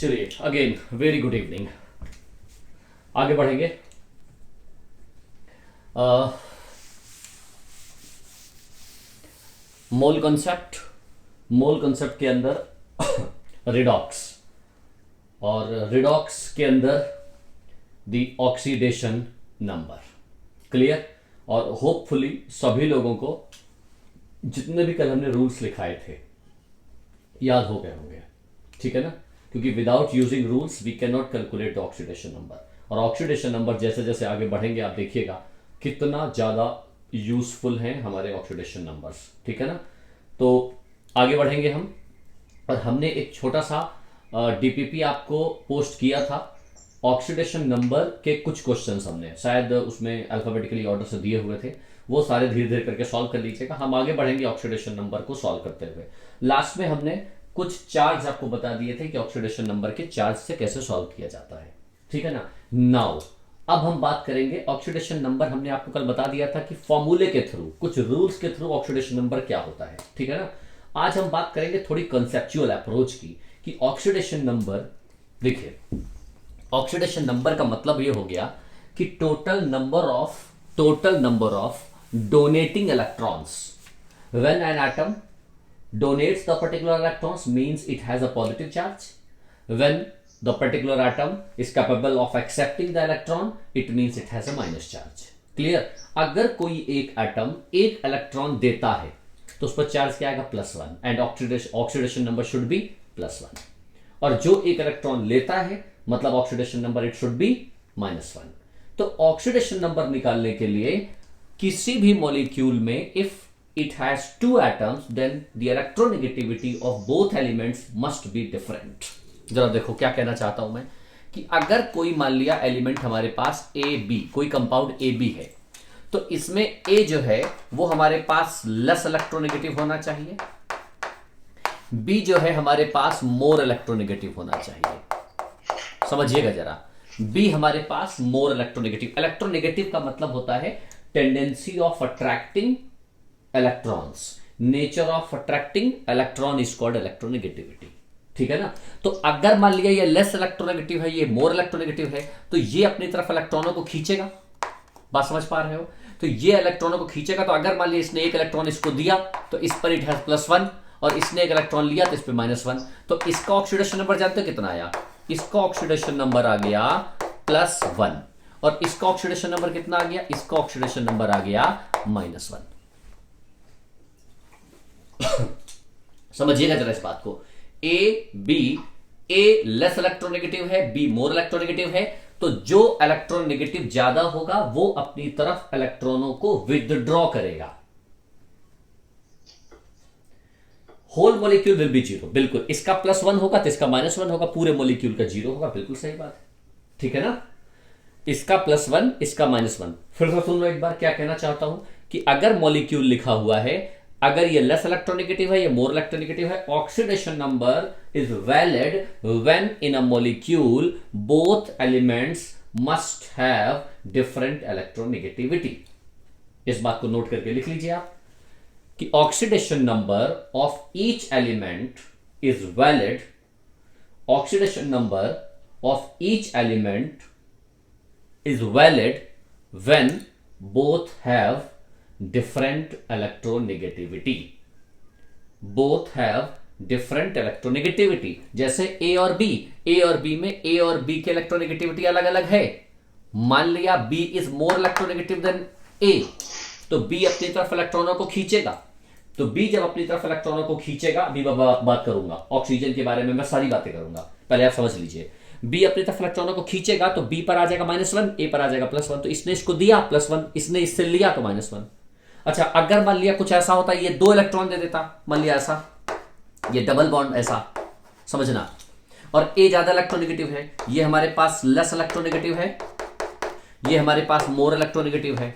चलिए again very good evening. आगे बढ़ेंगे। मोल कॉन्सेप्ट के अंदर रिडॉक्स और रिडॉक्स के अंदर द ऑक्सीडेशन नंबर। क्लियर? और होपफुली सभी लोगों को जितने भी कल हमने रूल्स लिखाए थे याद हो गए होंगे। ठीक है ना? क्योंकि without using rules we can not calculate the oxidation number. और ऑक्सीडेशन नंबर जैसे जैसे आगे बढ़ेंगे आप देखिएगा कितना ज़्यादा यूजफुल हैं हमारे ऑक्सीडेशन नंबर्स। ठीक है ना? तो आगे बढ़ेंगे हम। और हमने एक छोटा सा डीपीपी आपको पोस्ट किया था ऑक्सीडेशन नंबर के कुछ क्वेश्चंस हमने शायद उसमें अल्फाबेटिकली ऑर्डर से दिए हुए थे, वो सारे धीरे धीरे करके सॉल्व कर लीजिएगा। हम आगे बढ़ेंगे ऑक्सीडेशन नंबर को सॉल्व करते हुए। लास्ट में हमने कुछ चार्ज आपको बता दिए थे कि ऑक्सीडेशन नंबर के चार्ज से कैसे सॉल्व किया जाता है। ठीक है ना? नाउ अब हम बात करेंगे ऑक्सीडेशन नंबर। हमने आपको कल बता दिया था कि फॉर्मूले के थ्रू, कुछ रूल्स के थ्रू ऑक्सीडेशन नंबर क्या होता है। ठीक है ना? आज हम बात करेंगे थोड़ी कंसेप्चुअल अप्रोच की कि ऑक्सीडेशन नंबर, देखिए ऑक्सीडेशन नंबर का मतलब ये हो गया कि total number of donating electrons when an atom donates the particular electrons means it has a positive charge. When the particular atom is capable of accepting the electron, it means it has a minus charge. Clear? अगर कोई एक atom एक electron देता है तो उस पर charge क्या आएगा? +1 and oxidation number should be +1। और जो एक इलेक्ट्रॉन लेता है मतलब oxidation number it should be -1। तो ऑक्सीडेशन नंबर निकालने के लिए किसी भी मॉलिक्यूल में if it has two atoms then the electronegativity of both elements must be different। जरा देखो क्या कहना चाहता हूं मैं कि अगर कोई मान लिया एलिमेंट हमारे पास ए बी, कोई कंपाउंड ए बी है, तो इसमें ए जो है वो हमारे पास लेस इलेक्ट्रोनेगेटिव होना चाहिए, बी जो है हमारे पास मोर इलेक्ट्रोनेगेटिव होना चाहिए। समझिएगा जरा, बी हमारे पास मोर इलेक्ट्रोनेगेटिव। इलेक्ट्रोनेगेटिव का मतलब होता है tendency of attracting electrons. Nature of attracting electron is called electronegativity. ठीक है ना? तो अगर मान लिया ये लेस इलेक्ट्रोनेगेटिव है, ये मोर इलेक्ट्रोनेगेटिव है, तो ये अपनी तरफ इलेक्ट्रॉनों को खींचेगा। बात समझ पा रहे हो? तो ये इलेक्ट्रॉनों को खींचेगा। तो अगर मान लिया इसने एक इलेक्ट्रॉन इसको दिया तो इस पर इट हैज +1 और इसने एक इलेक्ट्रॉन लिया तो इस पर -1। तो इसका ऑक्सीडेशन नंबर जानते हो कितना आया? इसका ऑक्सीडेशन नंबर आ गया +1 और इसका ऑक्सीडेशन नंबर कितना आ गया? इसका ऑक्सीडेशन नंबर आ गया -1। समझिएगा जरा इस बात को। A B, A less electronegative है, बी मोर इलेक्ट्रोनेगेटिव है, तो जो इलेक्ट्रॉन नेगेटिव ज्यादा होगा वो अपनी तरफ इलेक्ट्रॉनों को विदड्रॉ करेगा। Whole molecule will be 0। बिल्कुल, इसका +1 होगा तो इसका -1 होगा, पूरे मॉलिक्यूल का 0 होगा। बिल्कुल सही बात है। ठीक है ना? इसका +1 इसका -1। फिर से सुन लो एक बार क्या कहना चाहता हूं कि अगर मॉलिक्यूल लिखा हुआ है, अगर ये लेस इलेक्ट्रोनेगेटिव है, ये मोर इलेक्ट्रोनेगेटिव है, oxidation number is valid when in a molecule both elements must have different electronegativity. इस बात को नोट करके लिख लीजिए आप कि oxidation number of each element is valid, oxidation number of each element is valid when both have different electronegativity। both have different electronegativity। जैसे A और B, A और B में A और B के इलेक्ट्रोनेगेटिविटी अलग अलग है। मान लिया B is more electronegative than A, तो B अपनी तरफ इलेक्ट्रॉनों को खींचेगा। तो B जब अपनी तरफ इलेक्ट्रॉनों को खींचेगा, अभी बात करूंगा ऑक्सीजन के बारे में, मैं सारी बातें करूंगा, पहले आप समझ लीजिए। B अपनी तरफ इलेक्ट्रॉनों को खींचेगा तो B पर आ जाएगा -1, A पर आ जाएगा +1। तो इसने इसको दिया +1, इसने इससे लिया तो -1। अच्छा, अगर मान लिया कुछ ऐसा होता है, ये 2 इलेक्ट्रॉन दे देता, मान लिया ऐसा, ये डबल बॉन्ड ऐसा, समझना, और ए ज्यादा इलेक्ट्रोनेगेटिव है, ये हमारे पास लेस इलेक्ट्रोनेगेटिव है, ये हमारे पास मोर इलेक्ट्रोनेगेटिव है।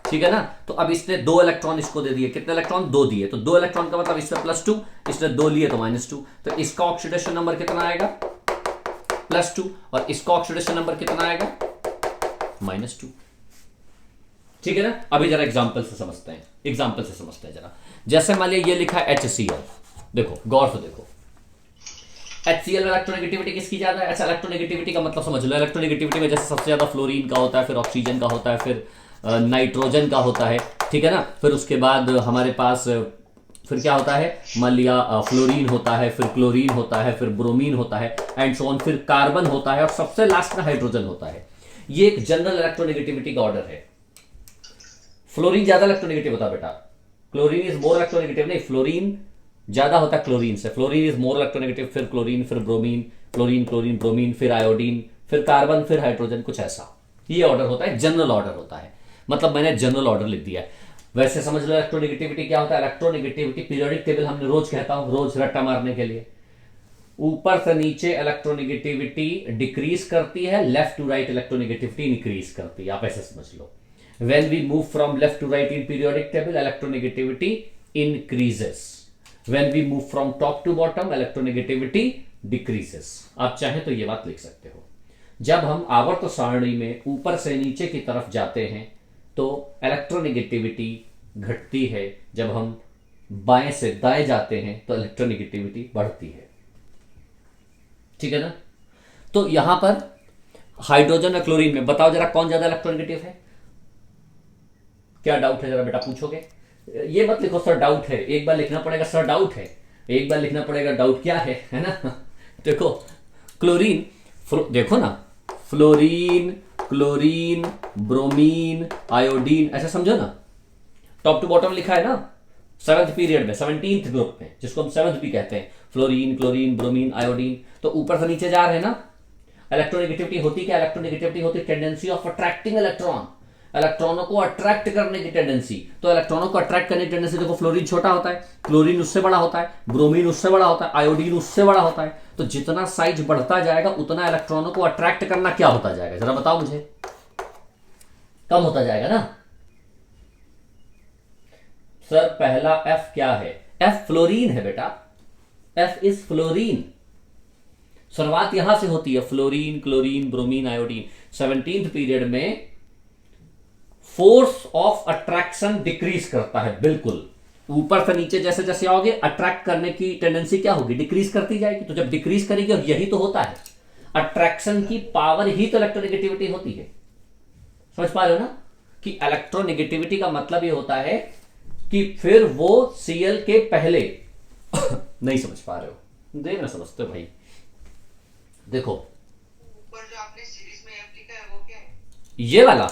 ठीक है ना? तो अब इसने 2 इलेक्ट्रॉन इसको दे दिए। कितने इलेक्ट्रॉन? 2 दिए। तो 2 इलेक्ट्रॉन का मतलब इसमें +2, इसने 2 लिए तो -2। तो इसका ऑक्सीडेशन नंबर कितना आएगा? +2 और इसका ऑक्सीडेशन नंबर कितना आएगा? -2। ठीक है ना? अभी जरा एग्जांपल से समझते हैं जरा। जैसे मान लिया ये लिखा है HCl, देखो गौर से देखो, HCl में इलेक्ट्रोनेगेटिविटी किसकी ज्यादा है? अच्छा, इलेक्ट्रोनेगेटिविटी का मतलब समझ लो। इलेक्ट्रोनेगेटिविटी में जैसे सबसे ज्यादा फ्लोरीन का होता है, फिर ऑक्सीजन का होता है, फिर नाइट्रोजन का होता है, ठीक है ना। फिर उसके बाद हमारे पास फिर क्या होता है, मान लिया फ्लोरीन होता है, फिर क्लोरीन होता है, फिर ब्रोमीन होता है, एंड सो ऑन, फिर कार्बन होता है, और सबसे लास्ट में हाइड्रोजन होता है। ये एक जनरल इलेक्ट्रोनेगेटिविटी का ऑर्डर है। फ्लोरीन ज्यादा इलेक्ट्रोनेगेटिव होता है बेटा, क्लोरीन इज मोर इलेक्ट्रोनेगेटिव नहीं, फ्लोरीन ज्यादा होता है क्लोरीन से। फ्लोरीन इज मोर इलेक्ट्रोनेगेटिव, फिर क्लोरीन, फिर ब्रोमीन, क्लोरीन, क्लोरीन, ब्रोमीन, फिर आयोडीन, फिर कार्बन, फिर हाइड्रोजन, कुछ ऐसा ये ऑर्डर होता है, जनरल ऑर्डर होता है। मतलब मैंने जनरल ऑर्डर लिख दिया है। वैसे समझ लो इलेक्ट्रोनेगेटिविटी क्या होता है। इलेक्ट्रोनेगेटिविटी पीरियोडिक टेबल हमने रोज कहता हूं, रोज रट्टा मारने के लिए, ऊपर से नीचे इलेक्ट्रोनेगेटिविटी डिक्रीज करती है, left to right electronegativity increase करती है। आप ऐसे समझ लो, when we move from left to right in periodic table electronegativity increases, when we move from top to bottom electronegativity decreases. आप चाहें तो ये बात लिख सकते हो। जब हम आवर्त सारणी में ऊपर से नीचे की तरफ जाते हैं तो इलेक्ट्रोनेगेटिविटी घटती है, जब हम बाएं से दाएं जाते हैं तो इलेक्ट्रोनेगेटिविटी बढ़ती है, ठीक है ना। तो यहां पर हाइड्रोजन और क्लोरीन में बताओ जरा कौन ज्यादा इलेक्ट्रोनेगेटिव है? क्या डाउट है जरा बेटा पूछोगे? ये मत लिखो सर डाउट है, एक बार लिखना पड़ेगा सर डाउट है, एक बार लिखना पड़ेगा डाउट क्या है ना। देखो क्लोरीन, देखो ना, फ्लोरीन, क्लोरीन, ब्रोमीन, आयोडीन, ऐसा समझो ना, टॉप टू बॉटम लिखा है ना, 7th पीरियड में 17th ग्रुप में, जिसको हम 7th भी कहते हैं, फ्लोरीन, क्लोरीन, ब्रोमीन, आयोडीन। तो ऊपर से नीचे जा रहे हैं ना। इलेक्ट्रोनेगेटिविटी होती क्या? इलेक्ट्रोनेगेटिविटी होती टेंडेंसी ऑफ अट्रैक्टिंग इलेक्ट्रॉन, इलेक्ट्रॉनों को अट्रैक्ट करने की टेंडेंसी। तो इलेक्ट्रॉनों को अट्रैक्ट करने की टेंडेंसी, देखो फ्लोरीन छोटा होता है, क्लोरीन उससे बड़ा होता है, ब्रोमीन उससे बड़ा होता है, आयोडीन उससे बड़ा होता है। तो जितना साइज बढ़ता जाएगा उतना इलेक्ट्रॉनों को अट्रैक्ट करना क्या होता जाएगा, जरा बताओ मुझे? कम होता जाएगा ना। सर पहला एफ क्या है? एफ फ्लोरीन है बेटा, एफ इज फ्लोरीन। शुरुआत यहां से होती है, fluorine, chlorine, bromine, iodine. 17th period में फोर्स ऑफ अट्रैक्शन डिक्रीज करता है, बिल्कुल ऊपर से नीचे जैसे जैसे आओगे अट्रैक्ट करने की टेंडेंसी क्या होगी? डिक्रीज करती जाएगी। तो जब डिक्रीज करेगी, और यही तो होता है, अट्रैक्शन की पावर ही तो इलेक्ट्रोनेगेटिविटी होती है। समझ पा रहे हो ना कि इलेक्ट्रोनेगेटिविटी का मतलब ये होता है कि फिर वो Cl के पहले नहीं समझ पा रहे हो, देख ना समझते हो भाई। देखो ऊपर जो आपने सीरीज में एफ लिखा है वो क्या है? ये वाला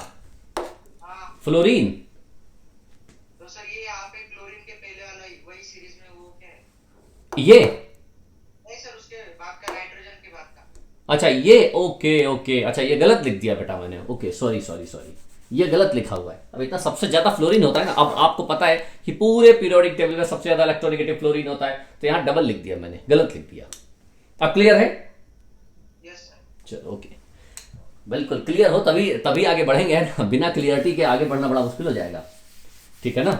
हाँ, फ्लोरीन, तो सर ये यहाँ पे क्लोरीन के पहले वाला वही सीरीज में वो क्या है? ये नहीं सर, उसके बाद का नाइट्रोजन के बाद का। अच्छा ये, ओके ओके, अच्छा ये गलत लिख दिया बेटा मैंने, ओके सॉरी सॉरी सॉरी, ये गलत लिखा हुआ है। अब इतना सबसे ज्यादा फ्लोरीन होता है ना, अब आपको पता है कि पूरे पीरियोडिक टेबल में सबसे ज्यादा इलेक्ट्रोनेगेटिव फ्लोरीन होता है, तो यहां डबल लिख दिया मैंने, गलत लिख दिया। अब क्लियर है? Yes sir. चलो ओके, बिल्कुल क्लियर हो तभी तभी आगे बढ़ेंगे ना, बिना क्लियरिटी के आगे बढ़ना बड़ा मुश्किल हो जाएगा, ठीक है ना।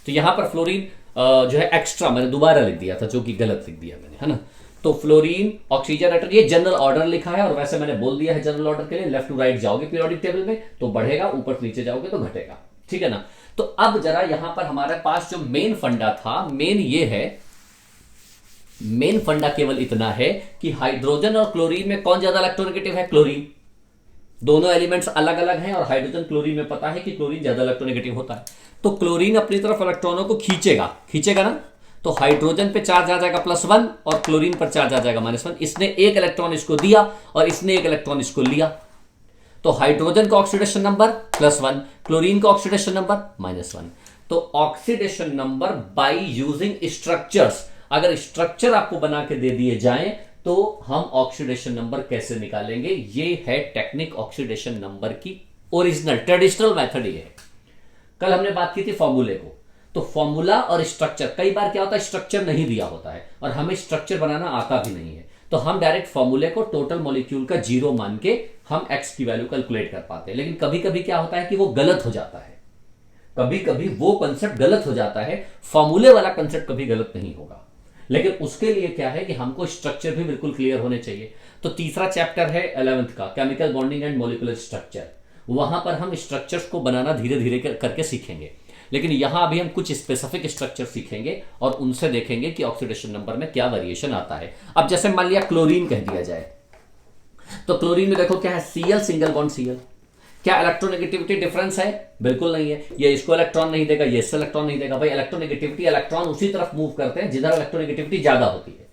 तो यहां पर फ्लोरीन जो है एक्स्ट्रा मैंने दोबारा लिख दिया था, जो कि गलत लिख दिया मैंने, है ना। तो फ्लोरीन, ऑक्सीजन, नाइट्रोजन, ये जनरल ऑर्डर लिखा है, और वैसे मैंने बोल दिया है जनरल ऑर्डर के लिए लेफ्ट टू राइट जाओगे पीरियोडिक टेबल में तो बढ़ेगा, ऊपर से नीचे जाओगे तो घटेगा, ठीक है ना। तो अब जरा यहां पर हमारे पास जो मेन फंडा था, मेन ये है, मेन फंडा केवल इतना है कि हाइड्रोजन और क्लोरीन में कौन ज्यादा इलेक्ट्रोनेगेटिव है? क्लोरीन। दोनों एलिमेंट्स अलग अलग हैं, और हाइड्रोजन क्लोरीन में पता है कि क्लोरीन ज्यादा इलेक्ट्रोनेगेटिव होता है। तो क्लोरीन अपनी तरफ इलेक्ट्रॉनों को खींचेगा, खींचेगा ना। तो हाइड्रोजन पे चार्ज आ जाएगा +1 और क्लोरीन पर चार्ज आ जाएगा -1। इसने एक इलेक्ट्रॉन इसको दिया और इसने एक इलेक्ट्रॉन इसको लिया। तो हाइड्रोजन का ऑक्सीडेशन नंबर +1, क्लोरीन का ऑक्सीडेशन नंबर -1। तो oxidation number by using structures, अगर स्ट्रक्चर आपको बना के दे दिए जाएं तो हम ऑक्सीडेशन नंबर कैसे निकालेंगे? ये है टेक्निक ऑक्सीडेशन नंबर की, ओरिजिनल ट्रेडिशनल मेथड ये है। कल हमने बात की थी फॉर्मूले को, तो फॉर्मूला और स्ट्रक्चर, कई बार क्या होता है स्ट्रक्चर नहीं दिया होता है और हमें स्ट्रक्चर बनाना आता भी नहीं है, तो हम डायरेक्ट फॉर्मूले को टोटल मॉलिक्यूल का 0 मान के हम एक्स की वैल्यू कैलकुलेट कर पाते हैं। लेकिन कभी कभी क्या होता है कि वो गलत हो जाता है, कभी कभी वो कंसेप्ट गलत हो जाता है, फॉर्मूले वाला कंसेप्ट कभी गलत नहीं होगा। लेकिन उसके लिए क्या है कि हमको स्ट्रक्चर भी बिल्कुल क्लियर होने चाहिए। तो तीसरा चैप्टर है 11th का, chemical bonding and molecular structure. वहां पर हम स्ट्रक्चर्स को बनाना धीरे धीरे करके सीखेंगे। लेकिन यहां अभी हम कुछ स्पेसिफिक स्ट्रक्चर सीखेंगे और उनसे देखेंगे कि ऑक्सीडेशन नंबर में क्या वेरिएशन आता है। अब जैसे मान लिया क्लोरीन कह दिया जाए, तो क्लोरीन में देखो क्या है, Cl सिंगल बॉन्ड Cl। क्या इलेक्ट्रोनेगेटिविटी डिफरेंस है? बिल्कुल नहीं है। ये इसको इलेक्ट्रॉन नहीं देगा, ये इससे इलेक्ट्रॉन नहीं देगा। भाई इलेक्ट्रोनेगेटिविटी, इलेक्ट्रॉन उसी तरफ मूव करते हैं जिधर इलेक्ट्रोनेगेटिविटी ज्यादा होती है।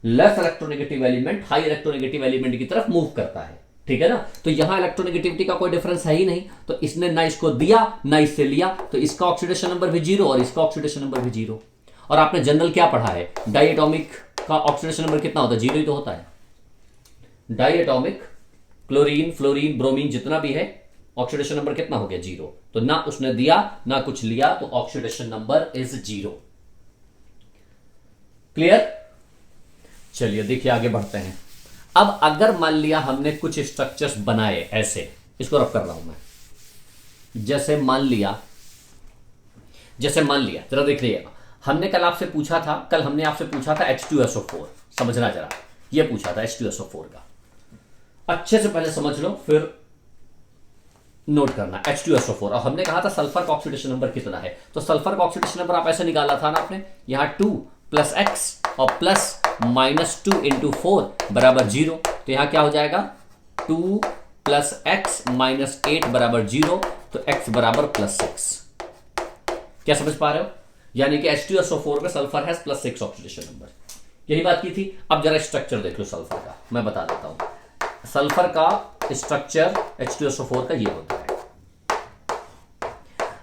Less electronegative element high electronegative element की तरफ मूव करता है, ठीक है ना। तो यहां इलेक्ट्रोनेगेटिविटी का कोई डिफरेंस है ही नहीं, तो इसने ना इसको दिया ना इससे लिया, तो इसका ऑक्सीडेशन नंबर भी जीरो और इसका ऑक्सीडेशन नंबर भी जीरो। और आपने जनरल क्या पढ़ा है, डाइएटॉमिक का ऑक्सीडेशन नंबर कितना होता है? जीरो ही तो होता है। डाइएटॉमिक क्लोरीन, फ्लोरीन, ब्रोमीन जितना भी है, ऑक्सीडेशन नंबर कितना हो गया? जीरो। तो ना उसने दिया ना कुछ लिया, तो oxidation number is zero. Clear? चलिए देखिए आगे बढ़ते हैं। अब अगर मान लिया हमने कुछ स्ट्रक्चर्स बनाए ऐसे, इसको रब कर रहा हूं मैं, जैसे मान लिया जरा देख लीजिएगा, हमने कल आपसे पूछा था, H2SO4, समझना जरा, ये पूछा था H2SO4 का। अच्छे से पहले समझ लो फिर नोट करना। H2SO4, और हमने कहा था सल्फर का ऑक्सीडेशन नंबर कितना है, तो सल्फर का ऑक्सीडेशन नंबर आप ऐसे निकाला था ना आपने, यहां 2 + x और प्लस -2 × 4 बराबर 0। तो यहां क्या हो जाएगा, 2 + x - 8 बराबर 0, तो x बराबर +6। क्या समझ पा रहे हो? यानी कि H2SO4 में सल्फर है +6 ऑक्सीडेशन नंबर। यही बात की थी। अब जरा स्ट्रक्चर देख लो सल्फर का, मैं बता देता हूं। सल्फर का स्ट्रक्चर H2SO4 का ये होता है।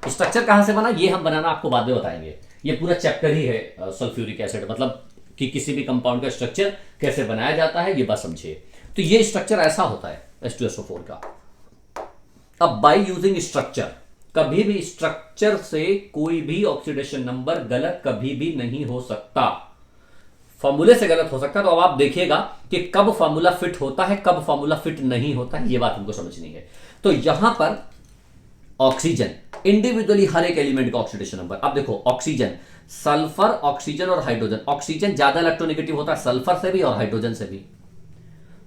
स्ट्रक्चर कहां से बना, ये हम बनाना आपको बाद में बताएंगे। ये पूरा चैप्टर ही है सल्फ्यूरिक एसिड, मतलब कि किसी भी कंपाउंड का स्ट्रक्चर कैसे बनाया जाता है, ये बात समझिए। तो ये स्ट्रक्चर ऐसा होता है H2SO4 का। अब बाय यूजिंग स्ट्रक्चर, कभी भी स्ट्रक्चर से कोई भी ऑक्सीडेशन नंबर गलत कभी भी नहीं हो सकता, फॉर्मूले से गलत हो सकता है। तो अब आप देखिएगा कि कब फॉर्मूला फिट होता है, कब फॉर्मूला फिट नहीं होता है, ये बात हमको समझनी है। तो यहां पर ऑक्सीजन इंडिविजुअली हर एक एलिमेंट का ऑक्सीडेशन नंबर, अब देखो ऑक्सीजन, सल्फर, ऑक्सीजन और हाइड्रोजन। ऑक्सीजन ज्यादा इलेक्ट्रोनेगेटिव होता है सल्फर से भी और हाइड्रोजन से भी।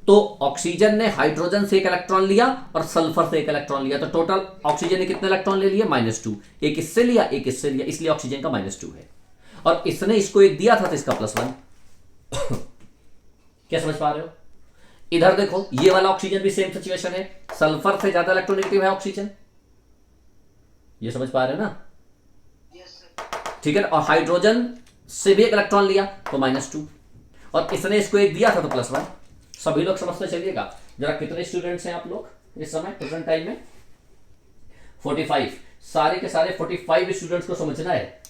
तो ऑक्सीजन ने हाइड्रोजन से 1 इलेक्ट्रॉन लिया और सल्फर से 1 इलेक्ट्रॉन लिया, तो टोटल ऑक्सीजन ने कितने इलेक्ट्रॉन ले लिए? -2। एक इससे लिया, एक इससे लिया, इसलिए ऑक्सीजन का -2 है। और इसने इसको 1 दिया था तो इसका +1। क्या समझ पा रहे हो? इधर देखो, ये वाला ऑक्सीजन भी सेम सिचुएशन है, सल्फर से ज्यादा इलेक्ट्रोनेगेटिव है ऑक्सीजन, ये समझ पा रहे हो ना? ठीक है। और हाइड्रोजन से भी 1 इलेक्ट्रॉन लिया तो -2, और इसने इसको 1 दिया था तो +1। सभी लोग समझते चलिएगा। जरा कितने स्टूडेंट्स हैं आप लोग इस समय प्रेजेंट टाइम में? 45। सारे के सारे 45 स्टूडेंट्स को समझना है।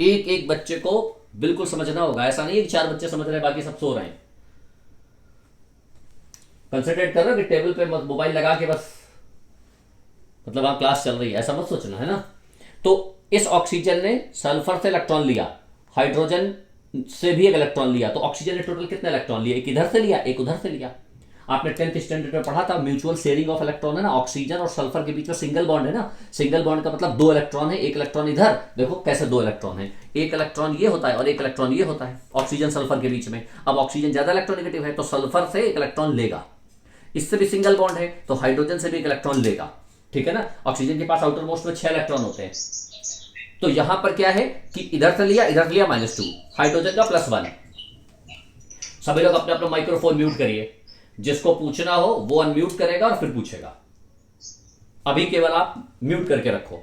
एक एक बच्चे को बिल्कुल समझना होगा। ऐसा नहीं है कि 4 बच्चे समझ रहे हैं बाकी सब सो रहे हैं। कंसंट्रेट कर रहे हो कि टेबल पे मोबाइल लगा के बस मतलब आप क्लास चल रही है, ऐसा मत सोचना, है ना। तो इस ऑक्सीजन ने सल्फर से इलेक्ट्रॉन लिया, हाइड्रोजन से भी 1 इलेक्ट्रॉन लिया, तो ऑक्सीजन ने टोटल कितने इलेक्ट्रॉन लिए? 1 इधर से लिया, 1 उधर से लिया। आपने 10th स्टैंडर्ड में पढ़ा था, म्यूचुअल शेयरिंग ऑफ इलेक्ट्रॉन है ना। ऑक्सीजन और सल्फर के बीच में सिंगल बॉन्ड है ना। सिंगल बॉन्ड का मतलब 2 इलेक्ट्रॉन है, 1 इलेक्ट्रॉन इधर, देखो कैसे 2 इलेक्ट्रॉन है, 1 इलेक्ट्रॉन ये होता है और 1 इलेक्ट्रॉन ये होता है ऑक्सीजन सल्फर के बीच में। अब ऑक्सीजन ज्यादा इलेक्ट्रोनेगेटिव है तो सल्फर से 1 इलेक्ट्रॉन लेगा, इससे भी सिंगल बॉन्ड है तो हाइड्रोजन से भी 1 इलेक्ट्रॉन लेगा, ठीक है ना। ऑक्सीजन के पास आउटर मोस्ट में 6 इलेक्ट्रॉन होते हैं। तो यहां पर क्या है कि इधर से लिया, इधर लिया -2, हाइड्रोजन का +1। सभी लोग अपने अपना माइक्रोफोन म्यूट करिए, जिसको पूछना हो वो अनम्यूट करेगा और फिर पूछेगा। अभी केवल आप म्यूट करके रखो।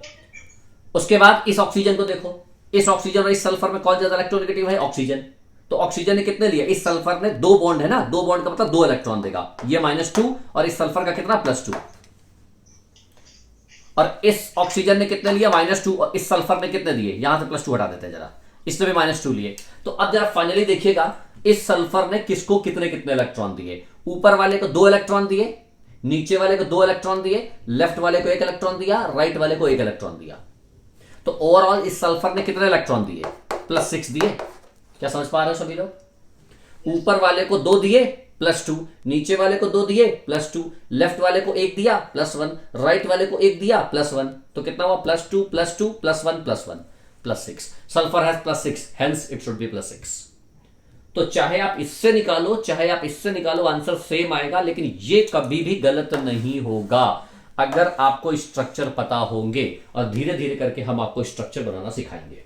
उसके बाद इस ऑक्सीजन को देखो, इस ऑक्सीजन और इस सल्फर में कौन ज्यादा इलेक्ट्रोनेगेटिव है? ऑक्सीजन। तो ऑक्सीजन ने कितने लिए? इस सल्फर ने 2 बॉन्ड है ना, 2 बॉन्ड का मतलब 2 इलेक्ट्रॉन देगा, ये -2, और इस सल्फर का कितना? +2। और इस ऑक्सीजन ने कितने लिया? -2, और इस सल्फर ने कितने दिए? यहां से +2 हटा देते हैं जरा, इसने भी -2 लिए। तो अब जरा फाइनली देखिएगा इस सल्फर ने किसको कितने कितने इलेक्ट्रॉन दिए। ऊपर वाले को 2 इलेक्ट्रॉन दिए, नीचे वाले को 2 इलेक्ट्रॉन दिए, लेफ्ट वाले को 1 इलेक्ट्रॉन दिया, राइट वाले को 1 इलेक्ट्रॉन दिया। तो ओवरऑल इस सल्फर ने कितने इलेक्ट्रॉन दिए? +6 दिए। क्या समझ पा रहे हो सभी लोग? ऊपर वाले को 2 दिए +2, नीचे वाले को 2 दिए +2, लेफ्ट वाले को 1 दिया +1, राइट वाले को 1 दिया +1। तो कितना हुआ? +2 +2 +1 +1 +6। Sulphur has +6, hence it should be +6। तो चाहे आप इससे निकालो चाहे आप इससे निकालो, आंसर सेम आएगा, लेकिन ये कभी भी गलत नहीं होगा। अगर आपको स्ट्रक्चर पता होंगे, और धीरे धीरे करके हम आपको स्ट्रक्चर बनाना सिखाएंगे।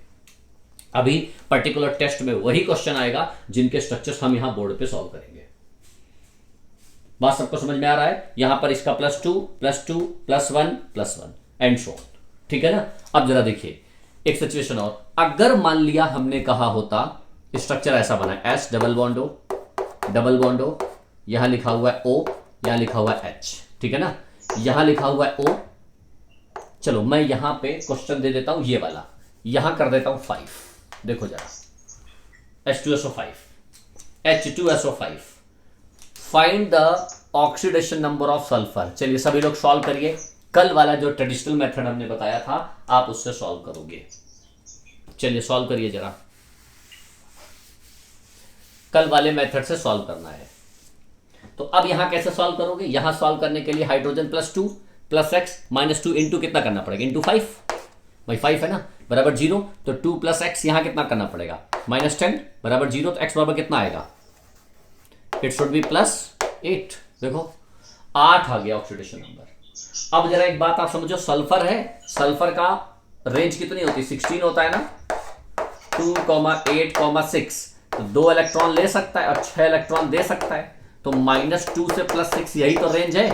अभी पर्टिकुलर टेस्ट में वही क्वेश्चन आएगा जिनके स्ट्रक्चर्स हम यहां बोर्ड पे सॉल्व करेंगे। बात सबको समझ में आ रहा है? यहां पर इसका +2 +2 +1 +1 एंड सो ऑन, ठीक है ना। अब जरा देखिए एक सिचुएशन और, अगर मान लिया हमने कहा होता स्ट्रक्चर ऐसा बना है, S डबल बॉन्ड O, यहां लिखा हुआ है O, यहां लिखा हुआ है H, ठीक है ना, यहां लिखा हुआ है O। चलो मैं यहां पे क्वेश्चन दे देता हूं, ये वाला यहां कर देता हूं 5। देखो जरा H2SO5 H2SO5, find the oxidation number of sulphur. चलिए सभी लोग सॉल्व करिए। कल वाला जो ट्रेडिशनल मेथड हमने बताया था आप उससे सॉल्व करोगे। चलिए सॉल्व करिए जरा, कल वाले मेथड से सॉल्व करना है। तो अब यहां कैसे सॉल्व करोगे? यहां सॉल्व करने के लिए हाइड्रोजन +2 + x -2 इंटू कितना करना पड़ेगा? इंटू 5, भाई 5 है ना, बराबर 0। तो 2 + x यहां कितना करना पड़ेगा? -10 बराबर 0। तो x बराबर कितना आएगा? It should be +8। देखो 8 आ गया ऑक्सीडेशन नंबर। अब जरा एक बात आप समझो, सल्फर है, सल्फर का रेंज कितनी होती है? 16 होता है ना। 2, 8, 6, तो 2 इलेक्ट्रॉन ले सकता है और 6 इलेक्ट्रॉन दे सकता है। तो -2 से +6 यही तो रेंज है।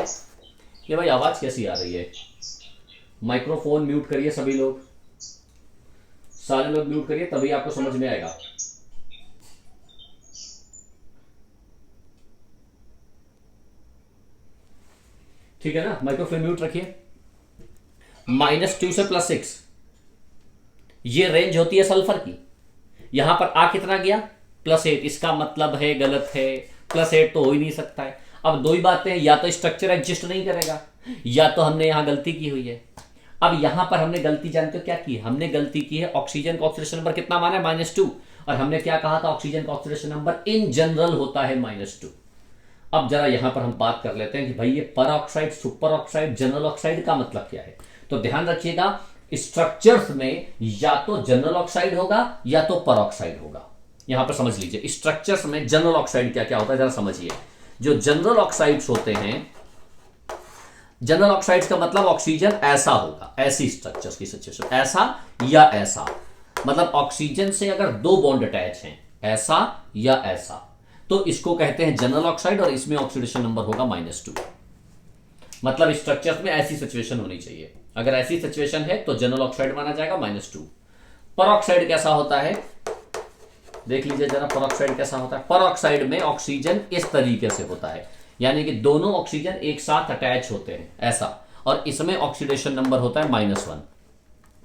ये भाई आवाज कैसी आ रही है? माइक्रोफोन म्यूट करिए सभी लोग, सारे लोग म्यूट करिए, तभी आपको समझ में आएगा। ठीक है ना, माइक्रोफोन म्यूट रखिए। -2 से +6 ये रेंज होती है सल्फर की। यहां पर आ कितना गया? +8। इसका मतलब है गलत है, +8 तो हो ही नहीं सकता है। अब दो ही बातें, या तो स्ट्रक्चर एग्जिस्ट नहीं करेगा, या तो हमने यहां गलती की हुई है। अब यहां पर हमने गलती जानते हो क्या की? हमने गलती की है, ऑक्सीजन का ऑक्सीडेशन नंबर कितना माना है? -2। और हमने क्या कहा था? ऑक्सीजन का ऑक्सीडेशन नंबर इन जनरल होता है -2। अब जरा यहां पर हम बात कर लेते हैं कि भाई ये पर oxide, super oxide, general oxide का मतलब क्या है। तो ध्यान रखिएगा, स्ट्रक्चर्स में या तो जनरल ऑक्साइड होगा या तो पर ऑक्साइड होगा। यहां पर समझ लीजिए स्ट्रक्चर्स में जनरल ऑक्साइड क्या क्या होता है, जरा समझिए। जो जनरल ऑक्साइड्स होते हैं, जनरल ऑक्साइड्स का मतलब ऑक्सीजन ऐसा होगा, ऐसी स्ट्रक्चर्स की सिचुएशन, ऐसा या ऐसा, मतलब ऑक्सीजन से अगर 2 बॉन्ड अटैच हैं, ऐसा या ऐसा, तो इसको कहते हैं जनरल ऑक्साइड, और इसमें ऑक्सीडेशन नंबर होगा -2। मतलब स्ट्रक्चर्स में ऐसी सिचुएशन होनी चाहिए। अगर ऐसी सिचुएशन है तो जनरल ऑक्साइड माना जाएगा -2। पर ऑक्साइड कैसा होता है? देख लीजिए जरा, पर ऑक्साइड कैसा होता है? पर ऑक्साइड में ऑक्सीजन इस तरीके से होता है, यानी कि दोनों ऑक्सीजन एक साथ अटैच होते हैं ऐसा, और इसमें ऑक्सीडेशन नंबर होता है -1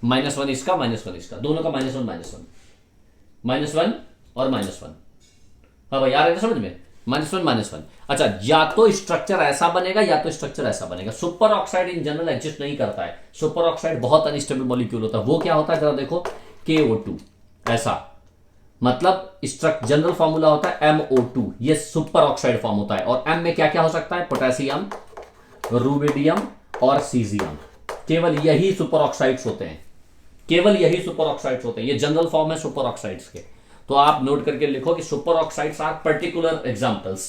-1 इसका, -1 इसका, दोनों का -1 -1 और -1। हाँ भाई, आ रहा है समझ में? -1 -1। अच्छा, या तो स्ट्रक्चर ऐसा बनेगा या तो स्ट्रक्चर ऐसा बनेगा। Super oxide in general exist नहीं करता है। सुपर ऑक्साइड बहुत अनस्टेबल मॉलिक्यूल होता है। वो क्या होता है जरा देखो, KO2 ऐसा, मतलब जनरल फॉर्मूला होता है MO2, ये सुपर ऑक्साइड फॉर्म होता है। और M में क्या क्या हो सकता है? पोटेशियम, रूबिडियम और सीजियम। केवल यही सुपर ऑक्साइड्स होते हैं, केवल यही सुपर ऑक्साइड्स होते हैं। ये जनरल फॉर्म है सुपर ऑक्साइड्स के। तो आप नोट करके लिखो कि super oxides are particular examples,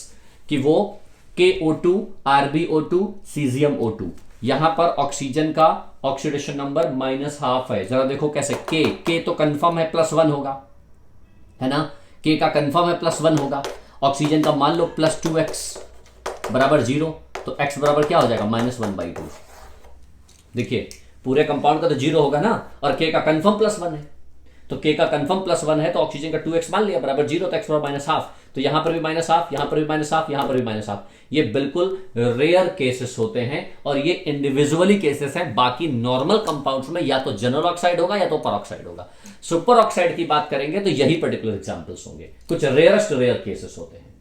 कि वो KO2, RbO2, सीजियम O2। यहां पर ऑक्सीजन का ऑक्सीडेशन नंबर -1/2 है। जरा देखो कैसे, K तो कंफर्म है +1 होगा, है ना, K का कंफर्म है +1 होगा। ऑक्सीजन का मान लो +2x बराबर 0, तो x बराबर क्या हो जाएगा? -1/2। देखिए पूरे कंपाउंड का तो 0 होगा ना, और K का कंफर्म +1 है, तो K का कंफर्म +1 है, तो ऑक्सीजन का 2x मान लिया बराबर 0, तो x बराबर -1/2। तो यहां पर भी -1/2, यहां पर भी -1/2, यहां पर भी -1/2। ये बिल्कुल रेयर केसेस होते हैं, और ये इंडिविजुअली केसेस हैं। बाकी नॉर्मल कंपाउंड्स में या तो जनरल ऑक्साइड होगा या तो पर ऑक्साइड होगा। सुपर ऑक्साइड की बात करेंगे तो यही पर्टिकुलर एग्जांपल्स होंगे, कुछ रेयरेस्ट रेयर केसेस होते हैं,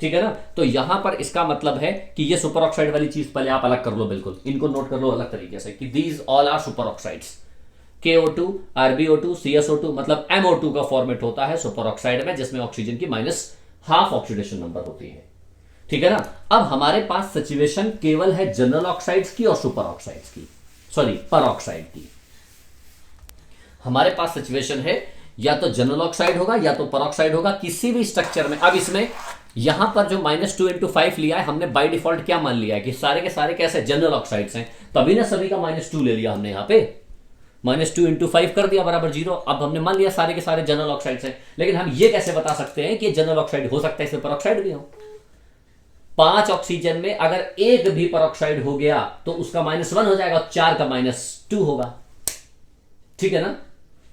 ठीक है ना। तो यहां पर इसका मतलब है कि ये सुपर ऑक्साइड वाली चीज पहले आप अलग कर लो, बिल्कुल इनको नोट कर लो अलग तरीके से, कि these all are super oxides. KO2, RbO2, CSO2, मतलब MO2 का फॉर्मेट होता है सुपर ऑक्साइड में, जिसमें ऑक्सीजन की -1/2 ऑक्सीडेशन नंबर होती है, ठीक है ना। अब हमारे पास सिचुएशन केवल है जनरल ऑक्साइड्स की और सुपर ऑक्साइड्स की, सॉरी पर ऑक्साइड की। हमारे पास सिचुएशन है या तो जनरल ऑक्साइड होगा या तो पर ऑक्साइड होगा, किसी भी स्ट्रक्चर में। अब इसमें यहां पर जो -2 × 5 लिया है हमने, बाय डिफॉल्ट क्या मान लिया है कि सारे के सारे कैसे जनरल ऑक्साइड्स हैं। तभी ना सभी का -2 ले लिया हमने यहाँ पे, -2 इंटू 5 कर दिया बराबर 0। अब हमने मान लिया सारे के सारे जनरल ऑक्साइड हैं, लेकिन हम ये कैसे बता सकते हैं कि जनरल ऑक्साइड हो सकता है इसमें परऑक्साइड भी हो। 5 ऑक्सीजन में अगर एक भी परऑक्साइड हो गया तो उसका -1 हो जाएगा और 4 का -2 होगा, ठीक है ना।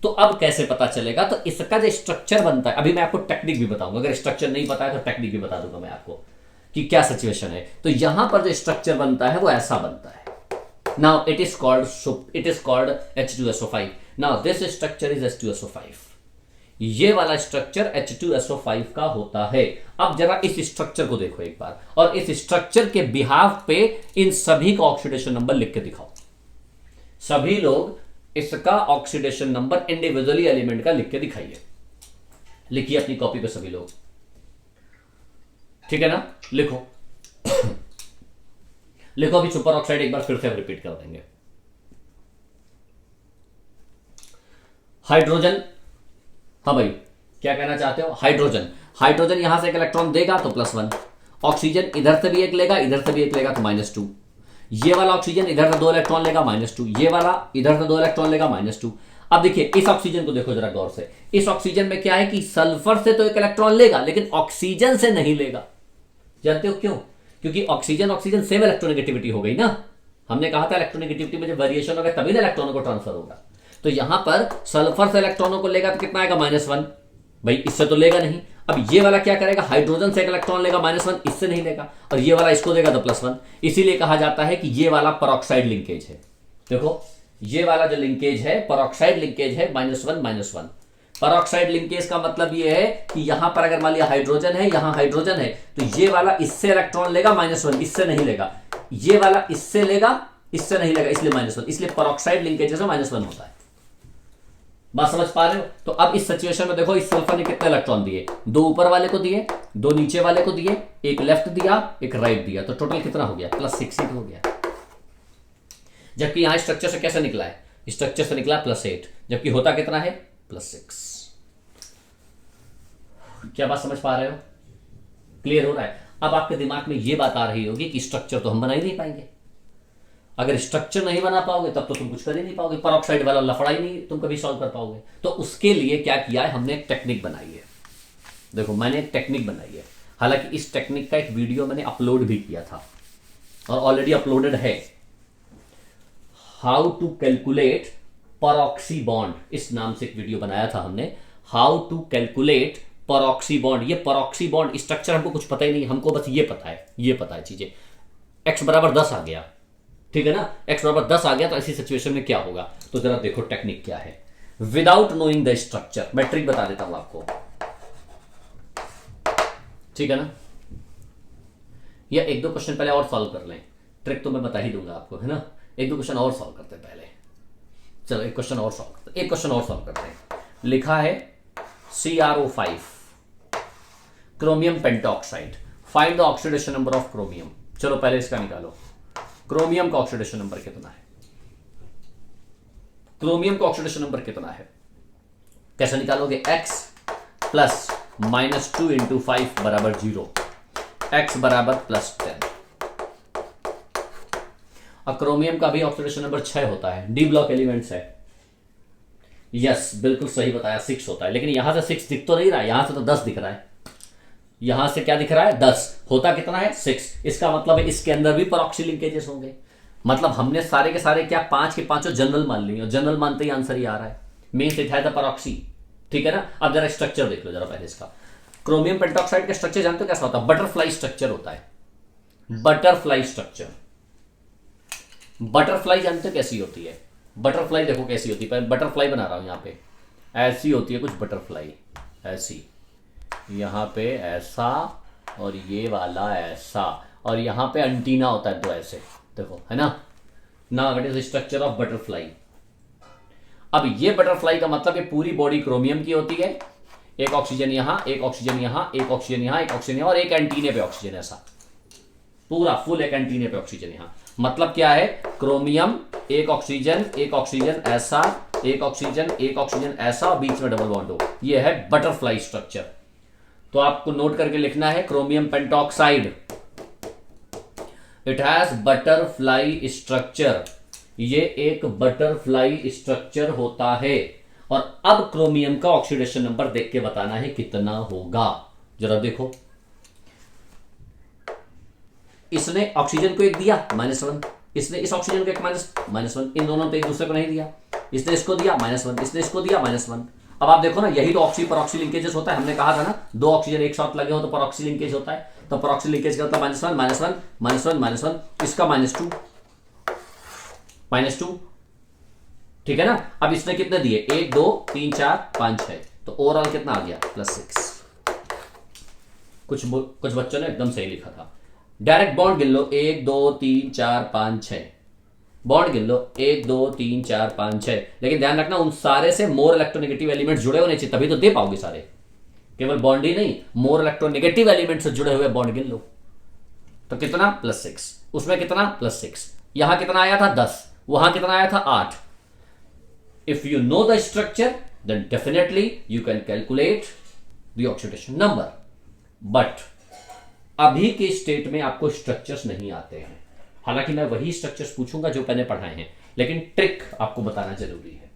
तो अब कैसे पता चलेगा, तो इसका जो स्ट्रक्चर बनता है, अभी मैं आपको टेक्निक भी बताऊंगा, अगर स्ट्रक्चर नहीं पता है तो टेक्निक भी बता दूंगा मैं आपको कि क्या सिचुएशन है। तो यहां पर जो स्ट्रक्चर बनता है वो ऐसा बनता है। Now it is called H2SO5। Now this structure is H2SO5। ये वाला स्ट्रक्चर H2SO5 का होता है। अब जरा इस स्ट्रक्चर को देखो एक बार, और इस स्ट्रक्चर के बिहाफ पे इन सभी का ऑक्सीडेशन नंबर लिख के दिखाओ। सभी लोग इसका ऑक्सीडेशन नंबर इंडिविजुअली एलिमेंट का लिख के दिखाइए। लिखिए अपनी कॉपी पे सभी लोग, ठीक है ना, लिखो। लिखो अभी सुपर ऑक्साइड एक बार फिर से रिपीट कर देंगे। हाइड्रोजन, हाँ भाई क्या कहना चाहते हो? हाइड्रोजन यहां से एक इलेक्ट्रॉन देगा तो +1, ऑक्सीजन इधर से भी एक लेगा, इधर से भी एक लेगा तो -2, ये वाला ऑक्सीजन इधर से 2 इलेक्ट्रॉन लेगा -2, ये वाला इधर से 2 इलेक्ट्रॉन लेगा -2। अब देखिए इस ऑक्सीजन को देखो जरा गौर से, इस ऑक्सीजन में क्या है कि सल्फर से तो एक इलेक्ट्रॉन लेगा लेकिन ऑक्सीजन से नहीं लेगा। जानते हो क्यों? क्योंकि ऑक्सीजन सेम इलेक्ट्रोनेगेटिविटी हो गई ना। हमने कहा था इलेक्ट्रोनेगेटिविटी में जब वेरिएशन होगा तभी ना इलेक्ट्रॉनों को ट्रांसफर होगा। तो यहां पर सल्फर से इलेक्ट्रॉनों को लेगा तो कितना आएगा -1, भाई इससे तो लेगा नहीं। अब ये वाला क्या करेगा, हाइड्रोजन से एक इलेक्ट्रॉन लेगा -1, इससे नहीं लेगा, और ये वाला इसको देगा तो +1। इसीलिए कहा जाता है कि ये वाला परऑक्साइड लिंकेज है। देखो ये वाला जो लिंकेज है परऑक्साइड लिंकेज है, -1 परऑक्साइड लिंकेज का मतलब ये है कि यहां पर अगर मान लिया हाइड्रोजन है, यहां हाइड्रोजन है, तो ये वाला इससे इलेक्ट्रॉन लेगा -1, इससे नहीं लेगा, ये वाला इससे लेगा, इससे नहीं लेगा, इसलिए -1, इसलिए परऑक्साइड लिंकेज से -1 होता है। बात समझ पा रहे हो? तो अब इस सिचुएशन में देखो इस सल्फर ने कितने इलेक्ट्रॉन दिए, 2 ऊपर वाले को दिए, 2 नीचे वाले को दिए, एक लेफ्ट दिया, एक राइट दिया, तो टोटल कितना हो गया, +6 ही हो गया। जबकि यहां स्ट्रक्चर से कैसे निकला है, स्ट्रक्चर से निकला +8, जबकि होता कितना है, +6। क्या बात समझ पा रहे हो? क्लियर हो रहा है? अब आपके दिमाग में यह बात आ रही होगी कि स्ट्रक्चर तो हम बना ही नहीं पाएंगे। अगर स्ट्रक्चर नहीं बना पाओगे तब तो तुम कुछ कर ही नहीं पाओगे, परऑक्साइड वाला लफड़ा ही नहीं तुम कभी सॉल्व कर पाओगे। तो उसके लिए क्या किया है, हमने एक टेक्निक बनाई है। देखो मैंने एक टेक्निक बनाई है, हालांकि इस टेक्निक का एक वीडियो मैंने अपलोड भी किया था और ऑलरेडी अपलोडेड है। How to calculate peroxy bond, इस नाम से एक वीडियो बनाया था हमने, how to calculate peroxy bond. ये परऑक्सी बॉन्ड स्ट्रक्चर हमको कुछ पता ही नहीं, हमको बस ये पता है चीजें। x बराबर 10 आ गया, ठीक है ना, x बराबर 10 आ गया, तो ऐसी सिचुएशन में क्या होगा, तो जरा देखो टेक्निक क्या है। विदाउट नोइंग द स्ट्रक्चर, मैं ट्रिक बता देता हूं आपको, ठीक है ना। या 1-2 क्वेश्चन पहले और सॉल्व कर लें, ट्रिक तो मैं बता ही दूंगा आपको, है ना। 1-2 क्वेश्चन और सॉल्व करते हैं पहले, चलो एक क्वेश्चन और सॉल्व करते हैं। लिखा है CrO5 chromium pentoxide, find the oxidation number of chromium. चलो पहले इसका निकालो, क्रोमियम का ऑक्सीडेशन नंबर कितना है, क्रोमियम का ऑक्सीडेशन नंबर कितना है, कैसे निकालोगे, x प्लस -2 इंटू 5 बराबर 0, x बराबर +10। और क्रोमियम का भी ऑक्सीडेशन नंबर 6 होता है, डी ब्लॉक एलिमेंट्स है। यस बिल्कुल सही बताया, 6 होता है, लेकिन यहां से 6 दिख तो नहीं रहा है, यहां से तो 10 दिख रहा है। यहां से क्या दिख रहा है, 10, होता कितना है, 6। इसका मतलब है इसके अंदर भी परऑक्सी लिंकेजेस होंगे। मतलब हमने सारे के सारे क्या 5 के 5 जनरल मान लिए, और जनरल मानते ही आंसर ही आ रहा है, मींस इट हैज द परऑक्सी, ठीक है ना। अब जरा स्ट्रक्चर देख लो जरा पहले इसका। क्रोमियम पेंटॉक्साइड का स्ट्रक्चर जानते हो कैसा होता है, बटरफ्लाई स्ट्रक्चर होता है। बटरफ्लाई स्ट्रक्चर, बटरफ्लाई जानते हो कैसी होती है, बटरफ्लाई देखो कैसी होती है, बटरफ्लाई बना रहा हूं यहां पे, ऐसी होती है कुछ बटरफ्लाई, ऐसी, यहां पे ऐसा और ये वाला ऐसा, और यहां पे एंटीना होता है 2 ऐसे, देखो है ना। Now it is structure of butterfly. अब ये बटरफ्लाई का मतलब ये पूरी बॉडी क्रोमियम की होती है, एक ऑक्सीजन यहां, एक ऑक्सीजन यहां, एक ऑक्सीजन यहां, एक ऑक्सीजन यहां, और एक एंटीने पे ऑक्सीजन, ऐसा पूरा फुल एक एंटीने पे ऑक्सीजन यहां। मतलब क्या है, क्रोमियम, एक ऑक्सीजन ऐसा, एक ऑक्सीजन ऐसा, और बीच में डबल बॉन्ड हो, ये है बटरफ्लाई स्ट्रक्चर। तो आपको नोट करके लिखना है chromium pentoxide, it has butterfly structure, ये एक बटरफ्लाई स्ट्रक्चर होता है। और अब क्रोमियम का ऑक्सीडेशन नंबर देख के बताना है कितना होगा। जरा देखो, इसने ऑक्सीजन को एक दिया -1, इसने इस ऑक्सीजन को एक -1, इन दोनों पे एक दूसरे को नहीं दिया, इसने इसको दिया -1, इसने इसको दिया -1। अब आप देखो ना, यही तो ऑक्सी परऑक्सी लिंकेजेस होता है। हमने कहा था ना, दो ऑक्सीजन एक साथ लगे हो तो परऑक्सी लिंकेज होता है। तो परऑक्सी लिंकेज का मतलब -1, इसका -2, ठीक है ना। अब इसने कितने दिए, 1 2 3 4 5 6, तो ओवरऑल कितना आ गया +6। कुछ बच्चों ने एकदम सही लिखा था। डायरेक्ट बॉन्ड गिन लो, 1 2 3 4 5 6 बॉन्ड गिन लो, 1 2 3 4 5 6। लेकिन ध्यान रखना, उन सारे से मोर इलेक्ट्रोनेगेटिव एलिमेंट जुड़े होने चाहिए, तभी तो दे पाओगे सारे। केवल बॉन्ड ही नहीं, मोर इलेक्ट्रोनेगेटिव एलिमेंट से जुड़े हुए बॉन्ड गिन लो। तो कितना +6, उसमें कितना +6, यहां कितना आया था 10, वहां कितना आया था 8। If you know the structure then definitely you can calculate the oxidation number. But अभी के स्टेट में आपको स्ट्रक्चर्स नहीं आते हैं। हालांकि मैं वही स्ट्रक्चर्स पूछूंगा जो मैंने पढ़ाए हैं, लेकिन ट्रिक आपको बताना जरूरी है।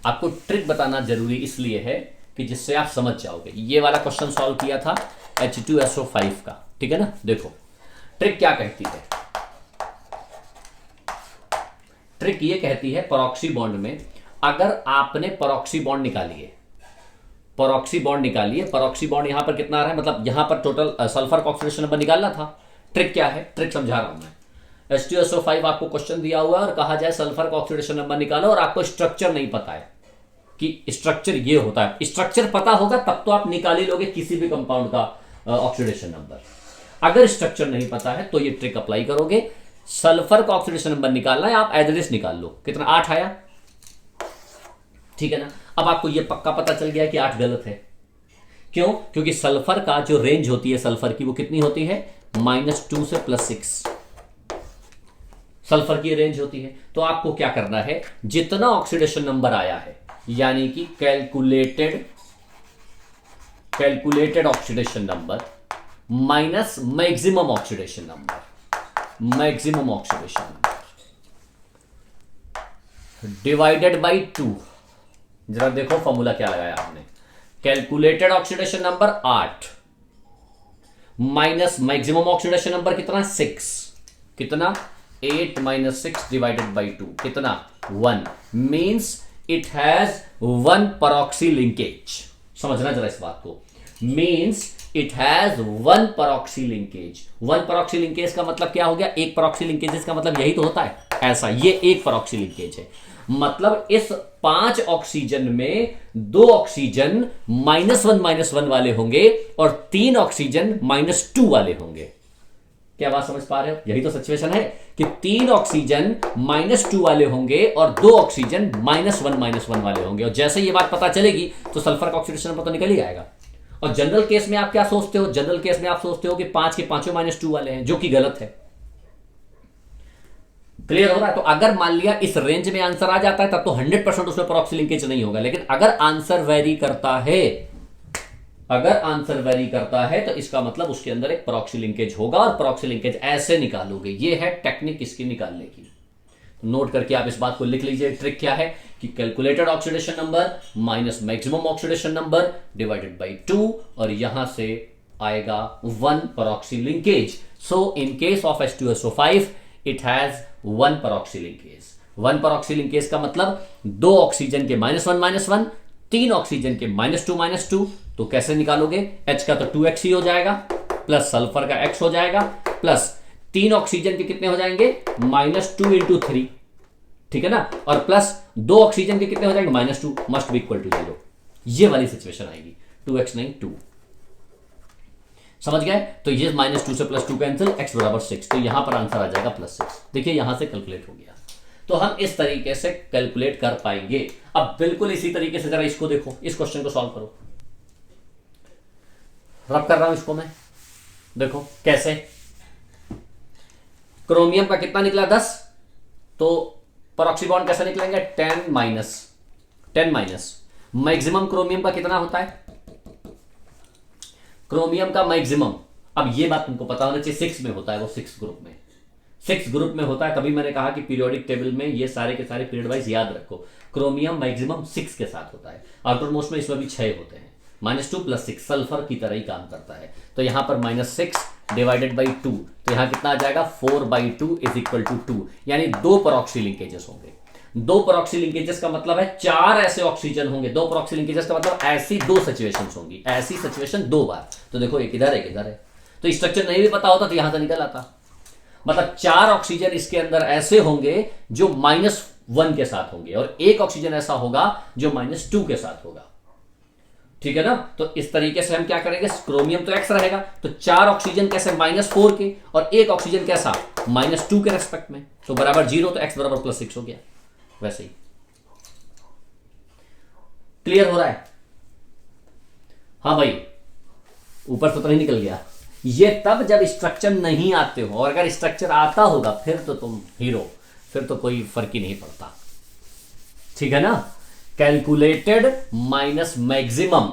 आपको ट्रिक बताना जरूरी इसलिए है कि जिससे आप समझ जाओगे। ये वाला क्वेश्चन सॉल्व किया था H2SO5 का, ठीक है ना। देखो ट्रिक क्या कहती है, ट्रिक ये कहती है, परऑक्सी बॉन्ड में अगर आपने परऑक्सी बॉन्ड निकालिए, परऑक्सी बॉन्ड यहां पर कितना आ रहा है, मतलब यहां पर टोटल सल्फर का ऑक्सीडेशन नंबर निकालना था। ट्रिक क्या है, ट्रिक समझा रहा हूं मैं। H2SO5 आपको क्वेश्चन दिया हुआ है और कहा जाए सल्फर का ऑक्सीडेशन नंबर निकालो, और आपको स्ट्रक्चर नहीं पता है कि स्ट्रक्चर ये होता है। स्ट्रक्चर पता होगा तब तो आप निकाल ही लोगे किसी भी कंपाउंड का ऑक्सीडेशन नंबर। अगर स्ट्रक्चर नहीं पता है तो ये ट्रिक अप्लाई करोगे। सल्फर का ऑक्सीडेशन नंबर निकालना है, आप एवरेज निकाल लो, कितना 8 आया, ठीक है ना। अब आपको ये पक्का पता चल गया कि 8 गलत है। क्यों? क्योंकि सल्फर का जो रेंज होती है सल्फर की, वो कितनी होती है, -2 से +6 सल्फर की रेंज होती है। तो आपको क्या करना है, जितना ऑक्सीडेशन नंबर आया है, यानी कि calculated oxidation number minus maximum oxidation number, divided by 2। जरा देखो फॉर्मूला क्या लगाया हमने, calculated oxidation number 8 minus maximum oxidation number कितना 6, कितना 8 - 6 डिवाइडेड बाई 2, कितना 1, मींस इट हैज 1 परऑक्सी लिंकेज। समझना जरा इस बात को, means it has 1 परऑक्सी linkage. 1 परऑक्सी linkage का मतलब क्या हो गया, एक परऑक्सी लिंकेज का मतलब यही तो होता है, ऐसा ये एक परऑक्सी लिंकेज है। मतलब इस 5 ऑक्सीजन में 2 ऑक्सीजन -1 वाले होंगे और 3 ऑक्सीजन -2 वाले होंगे। क्या बात समझ पा रहे हो? यही तो सिचुएशन है कि 3 ऑक्सीजन -2 वाले होंगे और 2 ऑक्सीजन -1 वाले होंगे। और जैसे ये बात पता चलेगी तो सल्फर का ऑक्सीडेशन नंबर तो निकल ही आएगा। और जनरल केस में आप क्या सोचते हो, जनरल केस में आप सोचते हो कि 5 के पांचों -2 वाले हैं, जो कि गलत है। क्लियर हो रहा है? तो अगर मान लिया इस रेंज में आंसर आ जाता है तब तो 100% उसमें परऑक्सी लिंकेज नहीं होगा। लेकिन अगर आंसर वेरी करता है, तो इसका मतलब उसके अंदर एक परऑक्सी लिंकेज होगा, और परऑक्सी लिंकेज ऐसे निकालोगे। ये है टेक्निक इसकी निकालने की। तो नोट करके आप इस बात को लिख लीजिए। ट्रिक क्या है कि calculated oxidation number minus maximum oxidation number divided by 2, और यहां से आएगा 1 परऑक्सी linkage. So in case of H2SO5 it has 1 परऑक्सी linkage. 1 परऑक्सी linkage का मतलब 2 ऑक्सीजन के -1, 3 ऑक्सीजन के -2, तो कैसे निकालोगे, H का तो 2x ही हो जाएगा, प्लस सल्फर का x हो जाएगा, प्लस 3 ऑक्सीजन के कितने हो जाएंगे, -2 × 3, ठीक है ना, और प्लस 2 ऑक्सीजन के कितने हो जाएंगे, -2, मस्ट बी इक्वल टू 0। ये वाली सिचुएशन आएगी, 2x नहीं 2। समझ गए? तो ये -2 से +2 कैंसिल, x बराबर 6, तो यहां पर आंसर आ जाएगा +6। देखिए यहां से कैलकुलेट हो गया। तो हम इस तरीके से कैलकुलेट कर पाएंगे। अब बिल्कुल इसी तरीके से जरा इसको देखो, इस क्वेश्चन को सॉल्व करो। रब कर रहा हूं इसको मैं, देखो कैसे। क्रोमियम का कितना निकला 10, तो परऑक्सी बॉन्ड कैसे निकलेंगे 10 माइनस। मैक्सिमम क्रोमियम का कितना होता है, क्रोमियम का मैक्सिमम अब ये बात तुमको पता होना चाहिए, 6 में होता है वो, 6 ग्रुप में, 6 ग्रुप में होता है। तभी मैंने कहा कि पीरियोडिक टेबल में ये सारे के सारे पीरियड वाइज याद रखो। क्रोमियम मैक्सिमम 6 के साथ होता है, आउटर मोस्ट में इसमें भी 6 होते हैं। -2 + 6 सल्फर की तरह ही काम करता है। तो यहां पर -6 डिवाइडेड बाई 2, तो यहां कितना आ जाएगा 4/2 इज इक्वल टू 2, यानी 2 परऑक्सी लिंकेजेस होंगे। 2 परऑक्सी लिंकेजेस का मतलब है 4 ऐसे ऑक्सीजन होंगे। 2 परऑक्सी लिंकेजेस का मतलब ऐसी 2 सिचुएशन होंगी, ऐसी सिचुएशन 2 बार। तो देखो एक इधर एक इधर है, तो स्ट्रक्चर नहीं भी पता होता तो यहां से निकल आता। मतलब 4 ऑक्सीजन इसके अंदर ऐसे होंगे जो -1 के साथ होंगे, और 1 ऑक्सीजन ऐसा होगा जो -2 के साथ होगा। ठीक है ना? तो इस तरीके से हम क्या करेंगे, क्रोमियम तो एक्स रहेगा, तो 4 ऑक्सीजन कैसे -4 के, और 1 ऑक्सीजन कैसा -2 के रेस्पेक्ट में, तो बराबर 0, तो x बराबर +6 हो गया। वैसे ही क्लियर हो रहा है? हाँ भाई, ऊपर से तो नहीं निकल गया। ये तब जब स्ट्रक्चर नहीं आते हो, और अगर स्ट्रक्चर आता होगा फिर तो तुम हीरो, फिर तो कोई फर्क ही नहीं पड़ता। ठीक है ना? Calculated minus maximum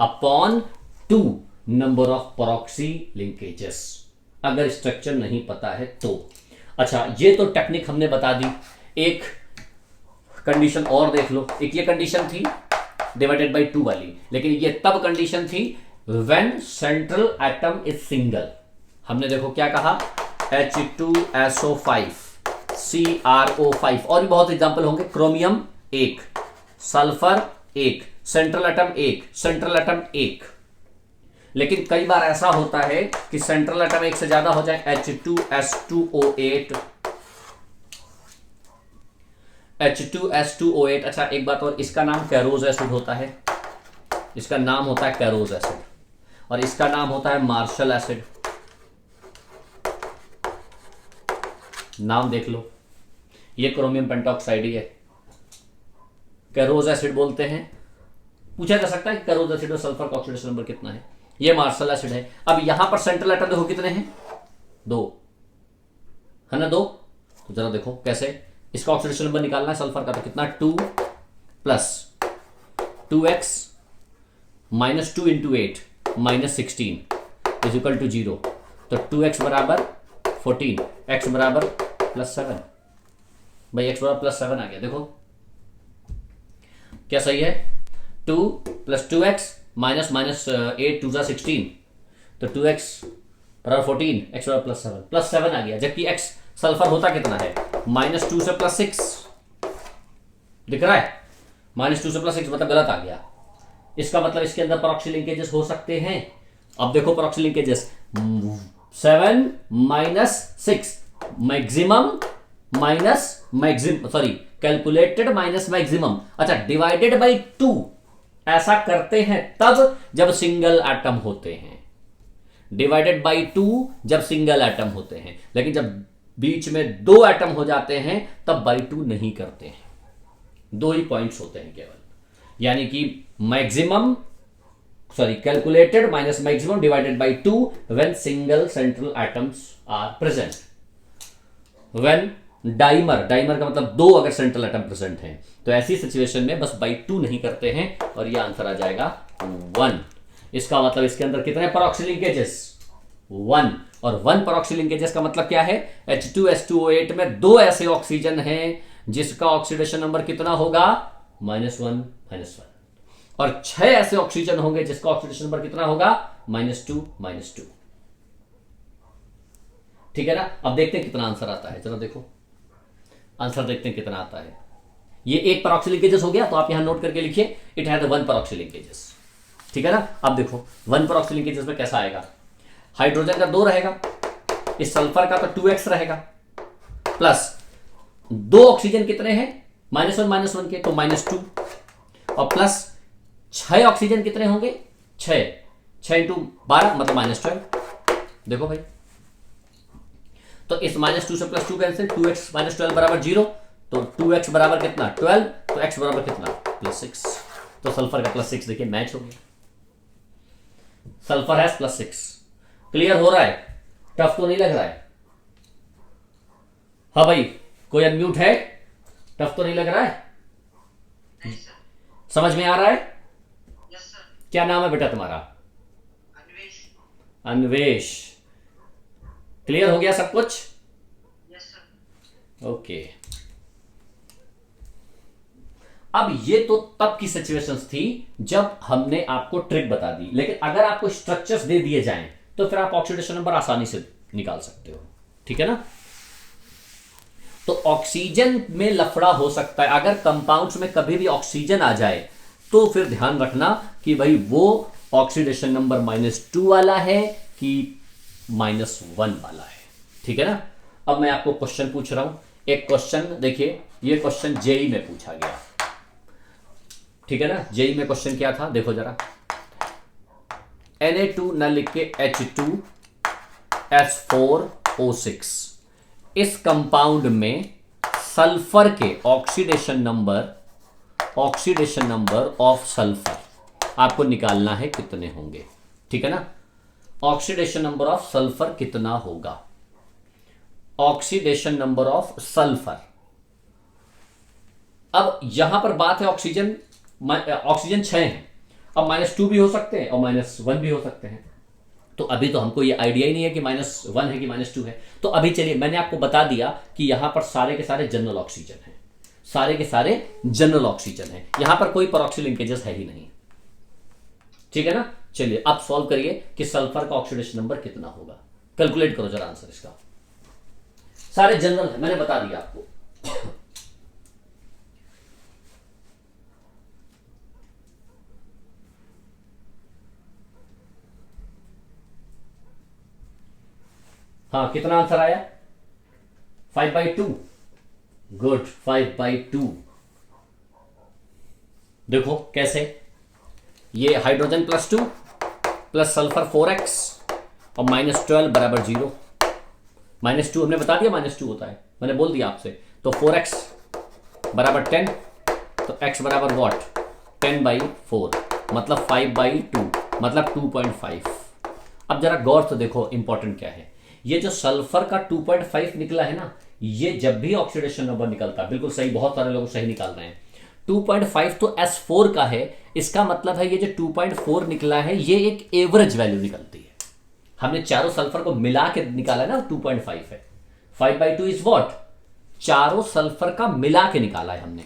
upon 2 number of peroxy linkages, अगर स्ट्रक्चर नहीं पता है तो। अच्छा, ये तो टेक्निक हमने बता दी। एक कंडीशन और देख लो। एक ये कंडीशन थी डिवाइडेड बाई 2 वाली, लेकिन ये तब कंडीशन थी when central atom is single. हमने देखो क्या कहा, H2SO5 CrO5, और भी बहुत एग्जांपल होंगे। Chromium 1, sulphur 1, central atom 1, central atom 1। लेकिन कई बार ऐसा होता है कि सेंट्रल एटम 1 से ज्यादा हो जाए, H2S2O8, H2S2O8। अच्छा एक बात और, इसका नाम कैरोज एसिड होता है, इसका नाम होता है कैरोज एसिड, और इसका नाम होता है मार्शल एसिड। नाम देख लो, ये क्रोमियम पेंटॉक्साइड ही है, कैरोज एसिड बोलते हैं। पूछा जा सकता है कि कैरोज एसिड और सल्फर का ऑक्सीडेशन नंबर कितना है। ये मार्शल एसिड है। अब यहां पर सेंट्रल एटम देखो कितने हैं, 2 है ना, 2। तो जरा देखो कैसे, इसका ऑक्सीडेशन नंबर निकालना है सल्फर का, तो कितना 2 + 2x -2 × 8 -16 इज इक्वल टू 0। तो 2x बराबर 14, x बराबर +7। भाई x बराबर +7 आ गया। देखो क्या सही है, 2 + 2x -8 2 16, तो 2x बराबर 14, x बराबर +7 आ गया। जबकि x सल्फर होता कितना है, -2 से +6 दिख रहा है, -2 से +6 मतलब गलत आ गया। इसका मतलब इसके अंदर परऑक्सी लिंकेजेस हो सकते हैं। अब देखो परऑक्सी linkages 7 - 6 maximum calculated minus maximum. अच्छा, डिवाइडेड बाई 2 ऐसा करते हैं तब जब सिंगल एटम होते हैं, डिवाइडेड बाई 2 जब सिंगल एटम होते हैं, लेकिन जब बीच में 2 एटम हो जाते हैं तब बाई 2 नहीं करते हैं। 2 ही पॉइंट्स होते हैं केवल, यानी कि calculated minus maximum divided by 2 when single central atoms are present. When dimer का मतलब 2 अगर सेंट्रल एटम प्रेजेंट हैं, तो ऐसी सिचुएशन में बस बाई 2 नहीं करते हैं, और ये आंसर आ जाएगा 1। इसका मतलब इसके अंदर कितने परऑक्सी लिंकेजेस, 1। और 1 परऑक्सी लिंकेजेस का मतलब क्या है, H2S2O8 में 2 ऐसे ऑक्सीजन हैं जिसका ऑक्सीडेशन नंबर कितना होगा, -1 -1, और 6 ऐसे ऑक्सीजन होंगे जिसका ऑक्सीडेशन नंबर कितना होगा, -2 -2। ठीक है ना? अब देखते हैं कितना आंसर आता है, चलो देखो आंसर देखते हैं कितना आता है। ये 1 परऑक्सी लिंकेजेस हो गया, तो आप यहां नोट करके लिखिए, इट हैज 1 परऑक्सी लिंकेजेस। ठीक है ना? अब देखो 1 परऑक्सी लिंकेजेस में कैसा आएगा, हाइड्रोजन का 2 रहेगा, इस सल्फर का तो 2x रहेगा, प्लस 2 ऑक्सीजन कितने हैं, -1 -1 के, तो -2, और प्लस 6 ऑक्सीजन कितने होंगे, 6 × 12 मतलब -12। देखो भाई, तो इस -2 से +2 कैंसिल, 2x - 12 बराबर 0, तो 2x बराबर कितना 12, तो x बराबर कितना +6, तो सल्फर का +6 देखिए मैच हो गया, सल्फर हैज +6। क्लियर हो रहा है? टफ तो नहीं लग रहा है? हाँ भाई, कोई अनम्यूट है? टफ तो नहीं लग रहा है? नहीं सर। समझ में आ रहा है? Yes sir. क्या नाम है बेटा तुम्हारा? अन्वेष। अन्वेष, क्लियर हो गया सब कुछ? Yes sir. ओके। अब ये तो तब की सिचुएशंस थी जब हमने आपको ट्रिक बता दी, लेकिन अगर आपको स्ट्रक्चर्स दे दिए जाएं तो फिर आप ऑक्सीडेशन नंबर आसानी से निकाल सकते हो, ठीक है ना? तो ऑक्सीजन में लफड़ा हो सकता है, अगर कंपाउंड्स में कभी भी ऑक्सीजन आ जाए तो फिर ध्यान रखना कि भाई वो ऑक्सीडेशन नंबर -2 वाला है कि -1 वाला है, ठीक है ना? अब मैं आपको क्वेश्चन पूछ रहा हूं, एक क्वेश्चन देखिए, ये क्वेश्चन जेई में पूछा गया, ठीक है ना? जेई में क्वेश्चन क्या था देखो जरा, Na2 न लिख के H2S4O6, इस कंपाउंड में सल्फर के ऑक्सीडेशन नंबर ऑफ सल्फर आपको निकालना है, कितने होंगे, ठीक है ना? ऑक्सीडेशन नंबर ऑफ सल्फर कितना होगा? Oxidation number of sulphur. अब यहां पर बात है ऑक्सीजन 6 है, अब -2 भी हो सकते हैं और -1 भी हो सकते हैं, तो अभी तो हमको ये आइडिया ही नहीं है कि -1 है कि -2 है। तो अभी चलिए, मैंने आपको बता दिया कि यहां पर सारे के सारे जनरल ऑक्सीजन है, सारे के सारे जनरल ऑक्सीजन है, यहां पर कोई परऑक्सी लिंकेजेस है ही नहीं, ठीक है ना? चलिए अब सॉल्व करिए कि सल्फर का ऑक्सीडेशन नंबर कितना होगा, कैलकुलेट करो जरा आंसर इसका, सारे जनरल है, मैंने बता दिया आपको। हाँ, कितना आंसर आया? 5/2। गुड, 5/2। देखो कैसे, ये हाइड्रोजन +2 प्लस सल्फर 4x और -12 बराबर 0। -2 हमने बता दिया, -2 होता है, मैंने बोल दिया आपसे। तो 4x बराबर 10, तो x बराबर वॉट 10/4, मतलब 5/2, मतलब 2.5। अब जरा गौर से देखो इंपॉर्टेंट क्या है, ये जो सल्फर का 2.5 निकला है ना, ये जब भी ऑक्सीडेशन नंबर निकलता है, बिल्कुल सही, बहुत सारे लोग सही निकाल रहे हैं, 2.5 तो S4 का है, इसका मतलब है ये जो 2.4 निकला है ये एक एवरेज वैल्यू निकलती है। हमने चारों सल्फर को मिला के निकाला ना, 2.5 है, 5/2 इज वॉट, चारों सल्फर का मिला के निकाला है हमने।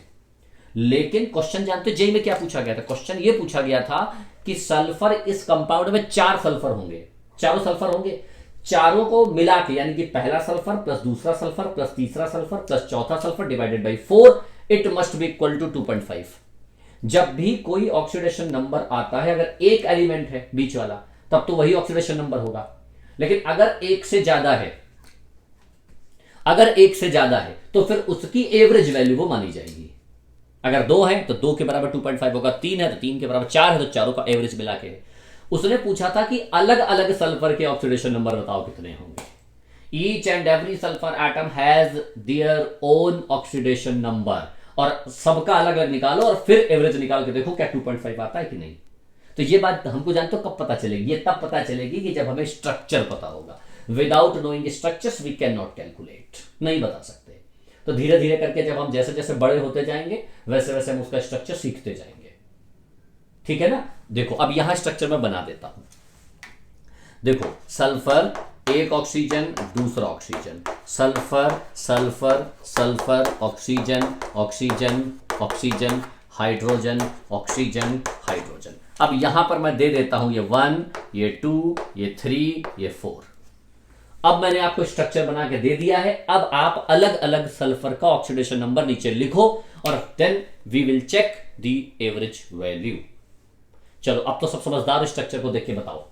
लेकिन क्वेश्चन जानते हो जेई में क्या पूछा गया था? क्वेश्चन ये पूछा गया था कि सल्फर, इस कंपाउंड में 4 सल्फर होंगे, चारों सल्फर होंगे, चारों को मिला के, यानी कि पहला सल्फर प्लस दूसरा सल्फर प्लस तीसरा सल्फर प्लस चौथा sulphur divided by 4, it must be equal to 2.5। जब भी कोई ऑक्सीडेशन नंबर आता है, अगर एक एलिमेंट है बीच वाला, तब तो वही ऑक्सीडेशन नंबर होगा, लेकिन अगर एक से ज्यादा है, तो फिर उसकी एवरेज वैल्यू वो मानी जाएगी। अगर 2 है तो 2 के बराबर 2.5 होगा, 3 है तो 3 के बराबर, 4 है तो चारों का एवरेज मिला के। उसने पूछा था कि अलग अलग सल्फर के ऑक्सीडेशन नंबर बताओ कितने होंगे। Each and every sulphur atom has their own oxidation number, और सबका अलग अलग निकालो और फिर एवरेज निकाल के देखो क्या 2.5 आता है कि नहीं। तो ये बात हमको जानते हो कब पता चलेगी? ये तब पता चलेगी कि जब हमें स्ट्रक्चर पता होगा। Without knowing structures we can not calculate, नहीं बता सकते। तो धीरे धीरे करके जब हम जैसे जैसे बड़े होते जाएंगे वैसे वैसे हम उसका स्ट्रक्चर सीखते जाएंगे, ठीक है ना? देखो अब यहां स्ट्रक्चर में बना देता हूं। देखो सल्फर, एक ऑक्सीजन, दूसरा oxygen, sulphur sulphur sulphur, oxygen oxygen oxygen, hydrogen oxygen hydrogen. अब यहां पर मैं दे देता हूं ये 1, ये 2, ये 3, ये 4। अब मैंने आपको स्ट्रक्चर बना के दे दिया है। अब आप अलग अलग सल्फर का ऑक्सीडेशन नंबर नीचे लिखो और then we will check the average value. चलो अब तो सब समझदार हो, स्ट्रक्चर को देख के बताओ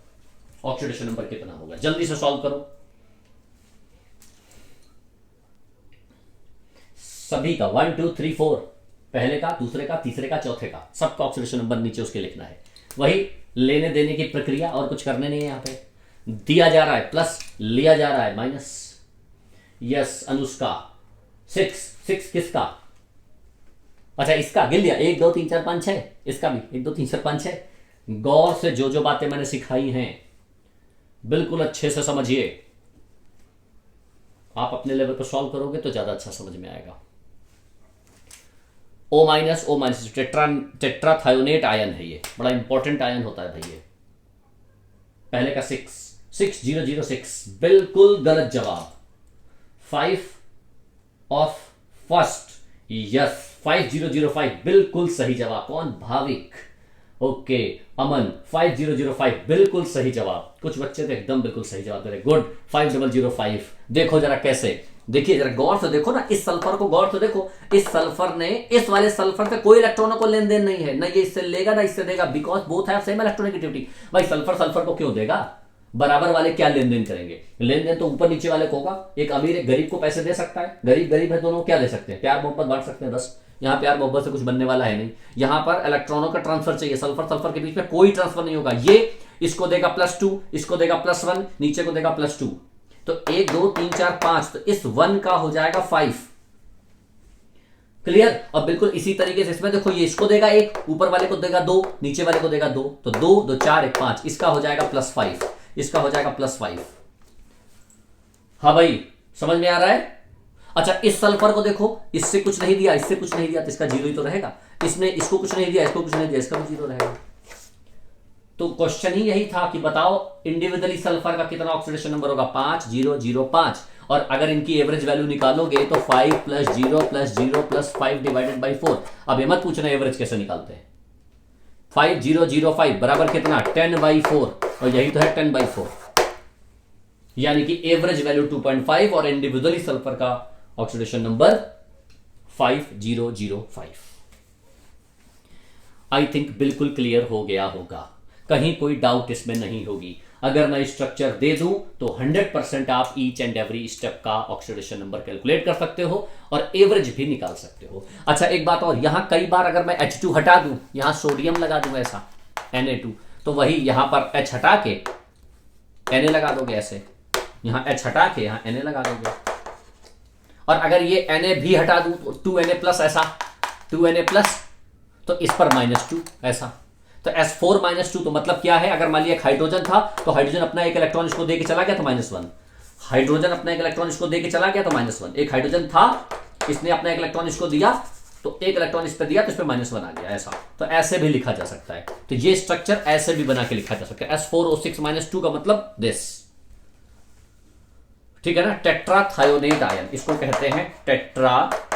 ऑक्सीडेशन नंबर कितना होगा, जल्दी से सॉल्व करो। सभी का 1 2 3 4, पहले का, दूसरे का, तीसरे का, चौथे का, सबका ऑक्सीडेशन नंबर नीचे उसके लिखना है। वही लेने देने की प्रक्रिया, और कुछ करने नहीं है। यहां पे दिया जा रहा है प्लस, लिया जा रहा है माइनस। यस अनुष्का, 6 किसका? अच्छा इसका गिन लिया, 1 2 3 4 5 6, इसका भी 1 2 3 4 5 6। गौर से जो जो बातें मैंने सिखाई हैं बिल्कुल अच्छे से समझिए। आप अपने लेवल पर सॉल्व करोगे तो ज्यादा अच्छा समझ में आएगा। O- टेट्राथायोनेट आयन है, ये बड़ा इंपॉर्टेंट आयन होता है भाई। ये पहले का 6, 6006 बिल्कुल गलत जवाब। 5 ऑफ फर्स्ट, यस 5005 बिल्कुल सही जवाब। कौन? भाविक। ओके अमन 5005 बिल्कुल सही जवाब। कुछ बच्चे तो एकदम बिल्कुल सही जवाब दे रहे। गुड 5005। देखो जरा कैसे, देखिए जरा गौर से देखो ना, इस सल्फर को गौर से देखो। इस सल्फर ने इस वाले सल्फर पे कोई इलेक्ट्रॉनों को लेन देन नहीं है, ना ये इससे लेगा ना इससे देगा, because both have same electronegativity. भाई सल्फर सल्फर को क्यों देगा? बराबर वाले क्या लेन देन करेंगे? लेन देन तो ऊपर नीचे वाले को होगा। एक अमीर एक गरीब को पैसे दे सकता है, गरीब गरीब है, दोनों क्या दे सकते हैं? प्यार मोहब्बत बांट सकते हैं बस। यहाँ प्यार मोहब्बत से कुछ बनने वाला है नहीं। यहां पर इलेक्ट्रॉनों का ट्रांसफर चाहिए, सल्फर सल्फर के बीच में कोई ट्रांसफर नहीं होगा। ये इसको देगा +2, इसको देगा +1, नीचे को देगा +2, तो 1 2 3 4 5, तो इस 1 का हो जाएगा 5। क्लियर? और बिल्कुल इसी तरीके से इसमें देखो, ये इसको देगा 1, ऊपर वाले को देगा 2, नीचे वाले को देगा 2, तो 2 2 4 1 5, इसका हो जाएगा +5, इसका हो जाएगा +5। हाँ भाई समझ में आ रहा है? अच्छा इस सल्फर को देखो, इससे कुछ नहीं दिया, इससे कुछ नहीं दिया, तो इसका 0 ही तो रहेगा। इसने इसको कुछ नहीं दिया, इसको कुछ नहीं दिया, इसका भी 0 रहेगा। तो क्वेश्चन ही यही था कि बताओ इंडिविजुअली सल्फर का कितना ऑक्सीडेशन नंबर होगा? 5 0 0 5। और अगर इनकी एवरेज वैल्यू निकालोगे तो 5 + 0 + 0 + 5 / 4। अब ये मत पूछना एवरेज कैसे निकालते हैं। 5 0 0 5 बराबर कितना? 10/4, और यही तो है 10/4, यानी कि एवरेज वैल्यू 2.5 और इंडिविजुअली सल्फर का ऑक्सीडेशन नंबर 5005। आई थिंक बिल्कुल क्लियर हो गया होगा, कहीं कोई डाउट इसमें नहीं होगी। अगर मैं स्ट्रक्चर दे दूं तो 100% आप ईच एंड एवरी स्टेप का ऑक्सीडेशन नंबर कैलकुलेट कर सकते हो और एवरेज भी निकाल सकते हो। अच्छा एक बात और, यहां कई बार अगर मैं H2 हटा दूं, यहां सोडियम लगा दूं ऐसा Na2, तो वही यहां पर H हटा के Na लगा दोगे ऐसे, यहां H हटा के यहां Na लगा दोगे। और अगर ये Na भी हटा दूं तो 2Na+ ऐसा, 2Na+, तो इस पर -2 ऐसा, तो S4 -2, तो मतलब क्या है? अगर मान लिया एक हाइड्रोजन था तो हाइड्रोजन अपना एक इलेक्ट्रॉन इसको दे के चला गया तो -1, हाइड्रोजन अपना एक इलेक्ट्रॉन इसको दे के चला गया तो -1। एक हाइड्रोजन था, इसने अपना एक इलेक्ट्रॉन इसको दिया, तो एक इलेक्ट्रॉन इस पर दिया तो इस पर -1 आ गया ऐसा। तो ऐसे भी लिखा जा सकता है। तो ये स्ट्रक्चर ऐसे भी बना के लिखा जा सकता है। S4O6 -2 का मतलब दिस, ठीक है ना? टेट्राथायोनेट आयन, इसको कहते हैं टेट्राथायोनेट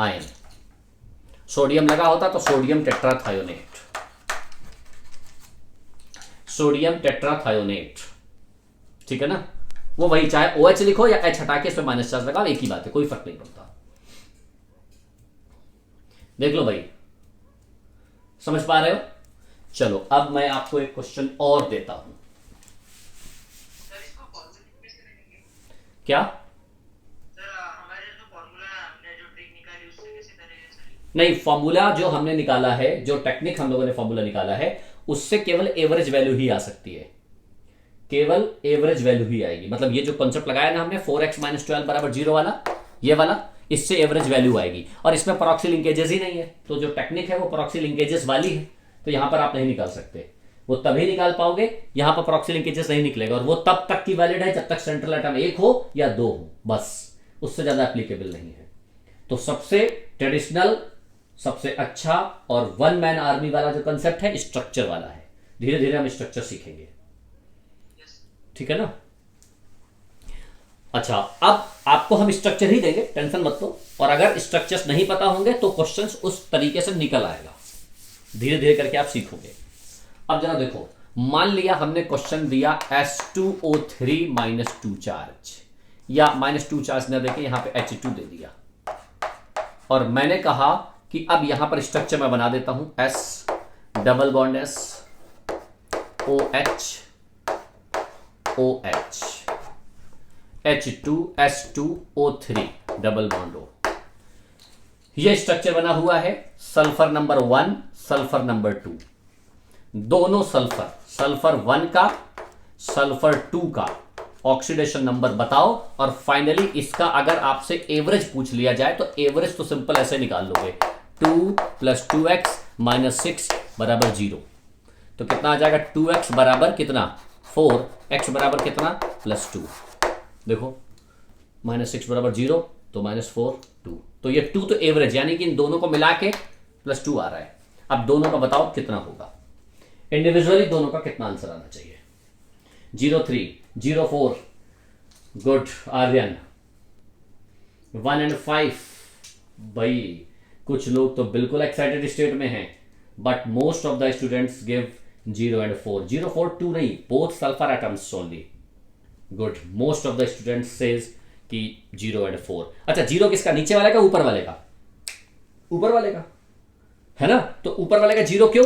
आयन। सोडियम लगा होता तो सोडियम टेट्राथायोनेट, सोडियम टेट्राथायोनेट, ठीक है ना? वो वही, चाहे OH लिखो या H हटा के इसमें -4 लगाओ, एक ही बात है, कोई फर्क नहीं पड़ता। देख लो भाई, समझ पा रहे हो? चलो अब मैं आपको एक क्वेश्चन और देता हूं। सर इसको पॉजिटिव कैसे करेंगे? क्या? सर हमारे जो फॉर्मूला हमने जो ट्रिक निकाली उससे कैसे करेंगे सर? नहीं, फॉर्मूला जो हमने निकाला है, जो टेक्निक हम लोगों ने फॉर्मूला निकाला है, उससे केवल एवरेज वैल्यू ही आ सकती है, केवल एवरेज वैल्यू ही आएगी। मतलब ये जो कॉन्सेप्ट लगाया ना हमने 4x - 12 = 0 वाला, ये वाला, इससे एवरेज वैल्यू आएगी। और इसमें प्रॉक्सी लिंकेजेस ही नहीं है, तो जो टेक्निक है वो प्रॉक्सी लिंकेजेस वाली है, तो यहां पर आप नहीं निकाल सकते। वो तभी निकाल पाओगे, यहां पर प्रॉक्सी लिंकेजेस नहीं निकलेगा, और वो तब तक की वैलिड है जब तक सेंट्रल एटम 1 हो या 2 हो, बस, उससे ज्यादा एप्लीकेबल नहीं है। तो सबसे ट्रेडिशनल, सबसे अच्छा और 1 मैन आर्मी वाला जो कंसेप्ट है स्ट्रक्चर वाला है। धीरे धीरे हम स्ट्रक्चर सीखेंगे, ठीक है ना? अच्छा अब आपको हम स्ट्रक्चर ही देंगे, टेंशन मत लो। और अगर स्ट्रक्चर्स नहीं पता होंगे तो क्वेश्चंस उस तरीके से निकल आएगा, धीरे धीरे करके आप सीखोगे। अब जरा देखो, मान लिया हमने क्वेश्चन दिया S2O3 -2 चार्ज, या -2 चार्ज न देके यहां पे H2 दे दिया, और मैंने कहा कि अब यहां पर स्ट्रक्चर मैं बना देता हूं S double bond S OH OH H2S2O3 double bond O। यह स्ट्रक्चर बना हुआ है, सल्फर नंबर 1, सल्फर नंबर 2, दोनों सल्फर, सल्फर 1 का, सल्फर 2 का ऑक्सीडेशन नंबर बताओ। और फाइनली इसका अगर आपसे एवरेज पूछ लिया जाए तो एवरेज तो सिंपल ऐसे निकाल लोगे, 2 + 2x - 6 = 0। तो कितना आ जाएगा? 2x बराबर कितना? 4, x बराबर कितना? +2। देखो -6 = 0, तो -4 2, तो ये 2 तो एवरेज, यानी कि इन दोनों को मिला के +2 आ रहा है। अब दोनों का बताओ कितना होगा? इंडिविजुअली दोनों का कितना आंसर आना चाहिए? 03, 04, गुड आर्यन। 1 and 5, भाई कुछ लोग तो बिल्कुल एक्साइटेड स्टेट में हैं, but most of the students give 0 and 4। 0, 4, 2 नहीं, both sulphur atoms only. Good, most of the students says कि 0 and 4। अच्छा, 0 किसका, नीचे वाले का ऊपर वाले का? ऊपर वाले का है ना, तो ऊपर वाले का 0 क्यों?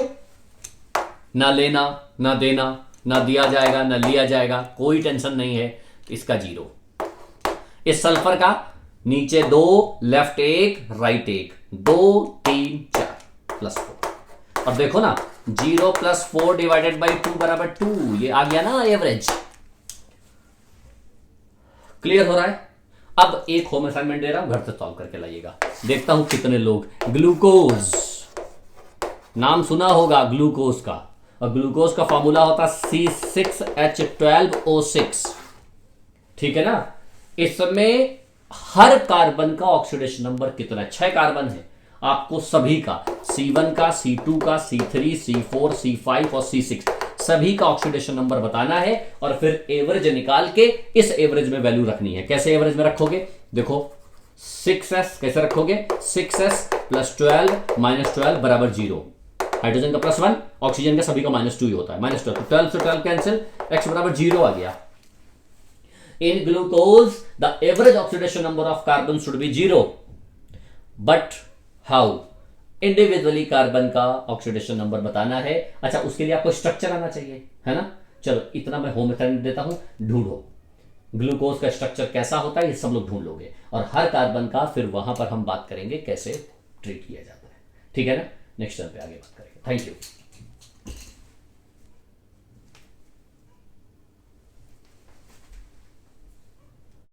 ना लेना ना देना, ना दिया जाएगा ना लिया जाएगा, कोई टेंशन नहीं है, इसका 0। इस सल्फर का नीचे 2, लेफ्ट 1, राइट 1, 2, 3, 4 प्लस 4। और देखो ना, 0 + 4 डिवाइडेड बाई 2 बराबर 2, ये आ गया ना एवरेज। क्लियर हो रहा है? अब एक होम असाइनमेंट दे रहा हूं, घर से सॉल्व करके लाइएगा, देखता हूं कितने लोग। ग्लूकोज, नाम सुना होगा ग्लूकोज का, और ग्लूकोज का फॉर्मूला होता C6H12O6, ठीक है ना। इसमें हर कार्बन का ऑक्सीडेशन नंबर कितना है? 6 कार्बन है, आपको सभी का C1 का, C2 का, C3, C4, C5 और C6 सभी का ऑक्सीडेशन नंबर बताना है, और फिर एवरेज निकाल के इस एवरेज में वैल्यू रखनी है। कैसे एवरेज में रखोगे? देखो 6s कैसे रखोगे? 6s + 12 - 12 बराबर 0। हाइड्रोजन का +1, ऑक्सीजन का सभी का -2 ही होता है, -12, तो 12 से 12 कैंसिल, x बराबर 0 आ गया। In glucose, the average oxidation number of carbon should be 0. But how? Individually carbon का ऑक्सीडेशन नंबर बताना है। अच्छा, उसके लिए आपको स्ट्रक्चर आना चाहिए, है ना। चलो, इतना मैं होम असाइनमेंट देता हूं, ढूंढो ग्लूकोज का स्ट्रक्चर कैसा होता है, ये सब लोग ढूंढ लोगे, और हर कार्बन का फिर वहां पर हम बात करेंगे कैसे ट्रीट किया जाता है, ठीक है ना। नेक्स्ट टाइम पे आगे बात करेंगे। Thank you.